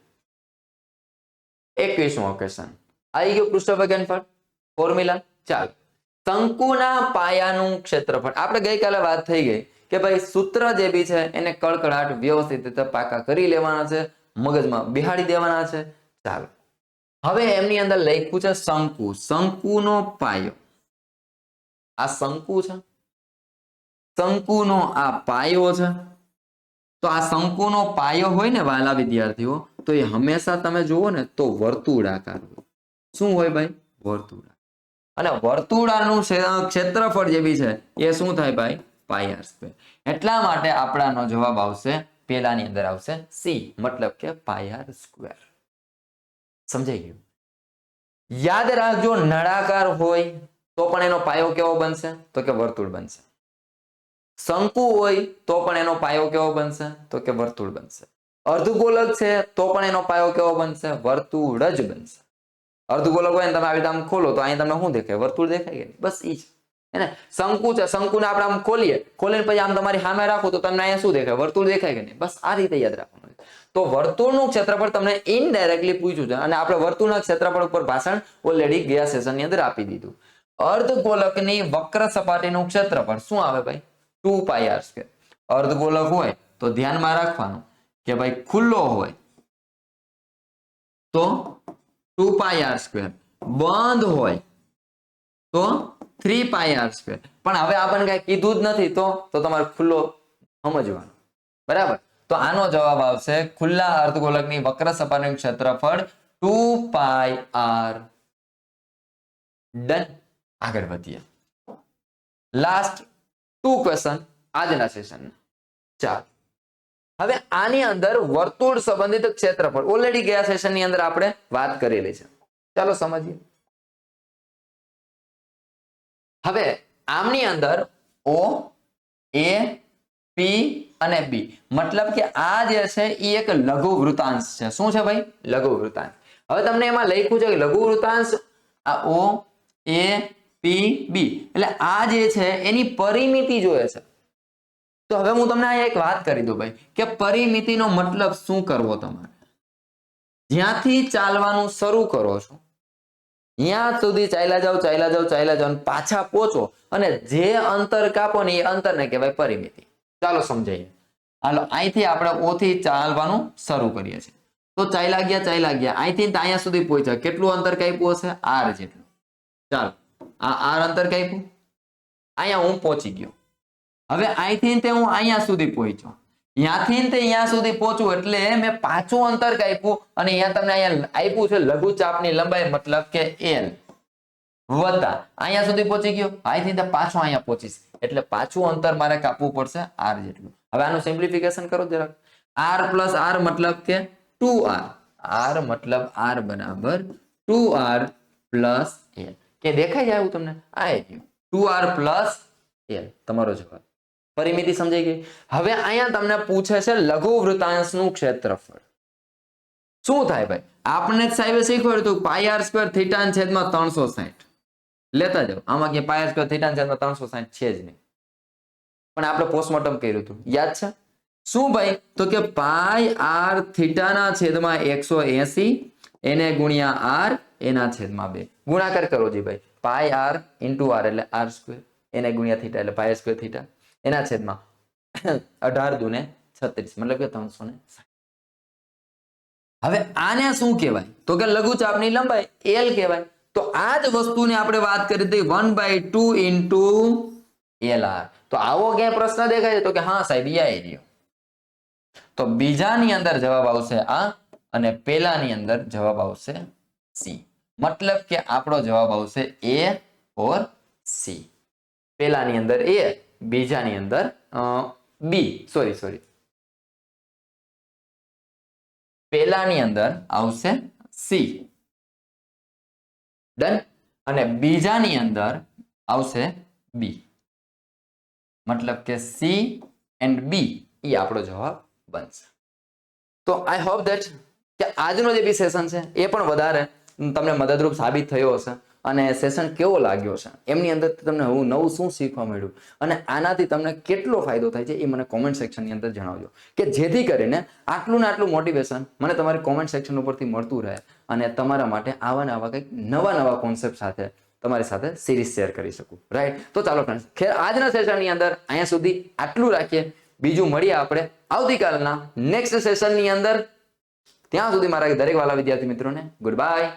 21મો ક્વેશ્ચન આવી ગયો. પૃષ્ઠ ફોર્મ્યુલા. ચાલો શંકુના પાયાનું ક્ષેત્રફળ. આપણે ગઈકાલે વાત થઈ ગઈ કે ભાઈ સૂત્ર જે બી છે એને કડકડાટ વ્યવસ્થિત રીતે પાકા કરી લેવાના છે, મગજમાં બેહાડી દેવાના છે. ચાલો હવે એમની અંદર લખ્યું છે શંકુ. શંકુનો પાયો. આ શંકુ છે, શંકુનો આ પાયો છે. તો આ શંકુનો પાયો હોય ને વાલા વિદ્યાર્થીઓ, તો એ હંમેશા તમે જુઓ ને તો વર્તુળાકાર હોય. શું હોય ભાઈ? વર્તુળાકાર. અને વર્તુળાનું ક્ષેત્રફળ જે બી છે એ શું થાય ભાઈ? પાઈ આર સ્ક્વેર. એટલા માટે આપણાનો જવાબ આવશે પેલાની અંદર આવશે C, મતલબ કે પાઈ આર સ્ક્વેર. સમજાઈ ગયું? યાદ રાખજો નળાકાર હોય તો પણ એનો પાયો કેવો બનશે? તો કે વર્તુળ બનશે. શંકુ હોય તો પણ એનો પાયો કેવો બનશે? તો કે વર્તુળ બનશે. અર્ધગોલક છે તો પણ એનો પાયો કેવો બનશે? વર્તુળ જ બનશે. અર્ધગોલક હોય ને તમે આવી રીતે આમ ખોલો તો અહીં તમને શું દેખાય? વર્તુળ દેખાય કે? બસ ઈ જ. હે ને? શંકુ છે, શંકુને આપણે આમ ખોલીને પછી આમ તમારી સામે રાખો તો તમને અહીંયા શું દેખાય? વર્તુળ દેખાય કે નહીં? બસ આ રીતે યાદ રાખવાનું. તો વર્તુળનું ક્ષેત્રફળ તમને ઇનડાયરેક્ટલી પૂછ્યું છે અને આપણે વર્તુળના ક્ષેત્રફળ ઉપર ભાષણ ઓલરેડી ગયા સેશનની અંદર આપી દીધું. અર્ધગોલકની વક્ર સપાટીનું ક્ષેત્રફળ શું આવે ભાઈ? 2 પાઈ આર સ્ક્વેર. અર્ધગોલક હોય તો ધ્યાનમાં રાખવાનું કે ભાઈ ખુલ્લો હોય તો 2 પાઈ આર સ્ક્વેર, બંધ હોય તો 3 પાઈ આર સ્ક્વેર. પણ હવે આપણને કઈ કીધું જ નથી તો તમારે ખુલ્લો સમજવાનું. બરાબર? તો આનો જવાબ આવશે ખુલ્લા અર્ધગોલકની વક્ર સપાટીનું ક્ષેત્રફળ 2 પાઈ આર. ડન. આગળ વધીએ. લાસ્ટ 2 ક્વેશ્ચન આજના સેશનના. ચાલો હવે આની અંદર વર્તુળ સંબંધિત ક્ષેત્રફળ ઓલરેડી ગયા સેશનની અંદર આપણે વાત કરેલી છે. ચાલો સમજીએ. હવે આમની અંદર O, A, P અને B, મતલબ કે આ જે છે એ એક લઘુ વૃતાંશ છે. શું છે ભાઈ? લઘુ વૃતાંશ. હવે તમને એમાં લખ્યું છે કે લઘુ વૃતાંશ આ O, A, P, B એટલે આ જે છે એની પરિમિતિ જોઈએ છે. તો હવે હું તમને આ એક વાત કરી દઉં ભાઈ કે પરિમિતિનો મતલબ શું કરવો તમારે. જ્યાંથી ચાલવાનું શરૂ કરો છો ત્યાં સુધી ચાલ્યા જાઓ અને પાછા પહોંચો અને જે અંતર કાપો ને એ અંતરને કહેવાય પરિમિતિ. ચાલો સમજાઈએ. હાલો અહીંથી આપણે O થી ચાલવાનું શરૂ કરીએ છીએ. તો ચાલ્યા ગયા અહીંથી અહીંયા સુધી પહોંચ્યા. કેટલું અંતર કાપ્યું હશે? R જેટલું. ચાલો આ R અંતર કાપ્યું. અહીંયા હું પહોંચી ગયો. હવે અહીંથી તે હું અહીંયા સુધી પહોંચ્યો. ત્યાંથી તે અહીંયા સુધી પહોંચું એટલે મેં પાછું અંતર કાપ્યું અને અહીંયા તમને અહીંયા આપ્યું છે લઘુચાપની લંબાઈ મતલબ કે L વત્તા અહીંયા સુધી પહોંચી ગયો. અહીંથી તે પાછો અહીંયા પહોંચીશ એટલે પાછું અંતર મારે કાપવું પડશે R જેટલું. હવે આનું સિમ્પ્લિફિકેશન કરો જરાક. R પ્લસ R મતલબ કે 2R. R મતલબ R બરાબર 2R પ્લસ L. કે દેખાઈ જાય એવું તમને? આ ગયું 2R પ્લસ L તમારો જવાબ. પરિમિતિ સમજાઈ ગઈ. હવે અહીંયા તમને પૂછે છે લઘુ વૃત્તાંશનું ક્ષેત્રફળ. શું થાય ભાઈ? આપણે સાહેબે શીખવાડ્યું પાઈ r સ્ક્વેર થીટા ના છેદમાં 360 લેતા જાઓ. આમાં કે પાઈ r સ્ક્વેર થીટા ના છેદમાં 360 છે જ નહીં, પણ આપણે પોસ્ટમોર્ટમ કર્યું હતું, યાદ છે? શું ભાઈ? તો કે પાઈ r થીટા ના છેદમાં 180 એને ગુણ્યા r એના છેદમાં 2 ગુણાકાર કરો જી ભાઈ. પાઈ r ઇન્ટુ r એટલે r સ્ક્વેર એને ગુણ્યા થીટા એટલે પાઈ સ્ક્વેર થીટા એના છેદમાં 18 દુને 36 મતલબ કે 360. હવે આને શું કહેવાય? તો કે લઘુચાપની લંબાઈ L કહેવાય. તો આ જ વસ્તુને આપણે વાત કરી હતી 1/2 ઇન્ટુ LR. તો આવો ક્યાંય પ્રશ્ન દેખાય છે? તો કે હા સાહેબ એ આવી રહ્યો. તો બીજાની અંદર જવાબ આવશે આ અને પેલાની અંદર જવાબ આવશે C. મતલબ કે આપણો જવાબ આવશે A ઓર C. પેલાની અંદર A, બીજાની અંદર B. સોરી પેલાની અંદર આવશે C. ડન. અને બીજાની અંદર આવશે B. મતલબ કે C એન્ડ B એ આપણો જવાબ બનશે. તો આઈ હોપ ધેટ કે આજનો જે બી સેશન છે એ પણ વધારે તમને મદદરૂપ સાબિત થયો હશે અને સેશન કેવો લાગ્યો છે એમની અંદર તમને નવું શું શીખવા મળ્યું અને આનાથી તમને કેટલો ફાયદો થાય છે એ મને કોમેન્ટ સેક્શનની અંદર જણાવજો કે જેથી કરીને આટલું ને આટલું મોટિવેશન મને તમારી કોમેન્ટ સેક્શન ઉપરથી મળતું રહે અને તમારા માટે આવા ને આવા કંઈક નવા કોન્સેપ્ટ સાથે તમારી સાથે સિરીઝ શેર કરી શકું. રાઈટ? તો ચાલો ફ્રેન્ડ્સ, ખેર આજના સેશનની અંદર અહીંયા સુધી આટલું રાખીએ. બીજું મળીએ આપણે આવતીકાલના નેક્સ્ટ સેશનની અંદર. ત્યાં સુધી મારા દરેક વાલા વિદ્યાર્થી મિત્રોને ગુડ બાય.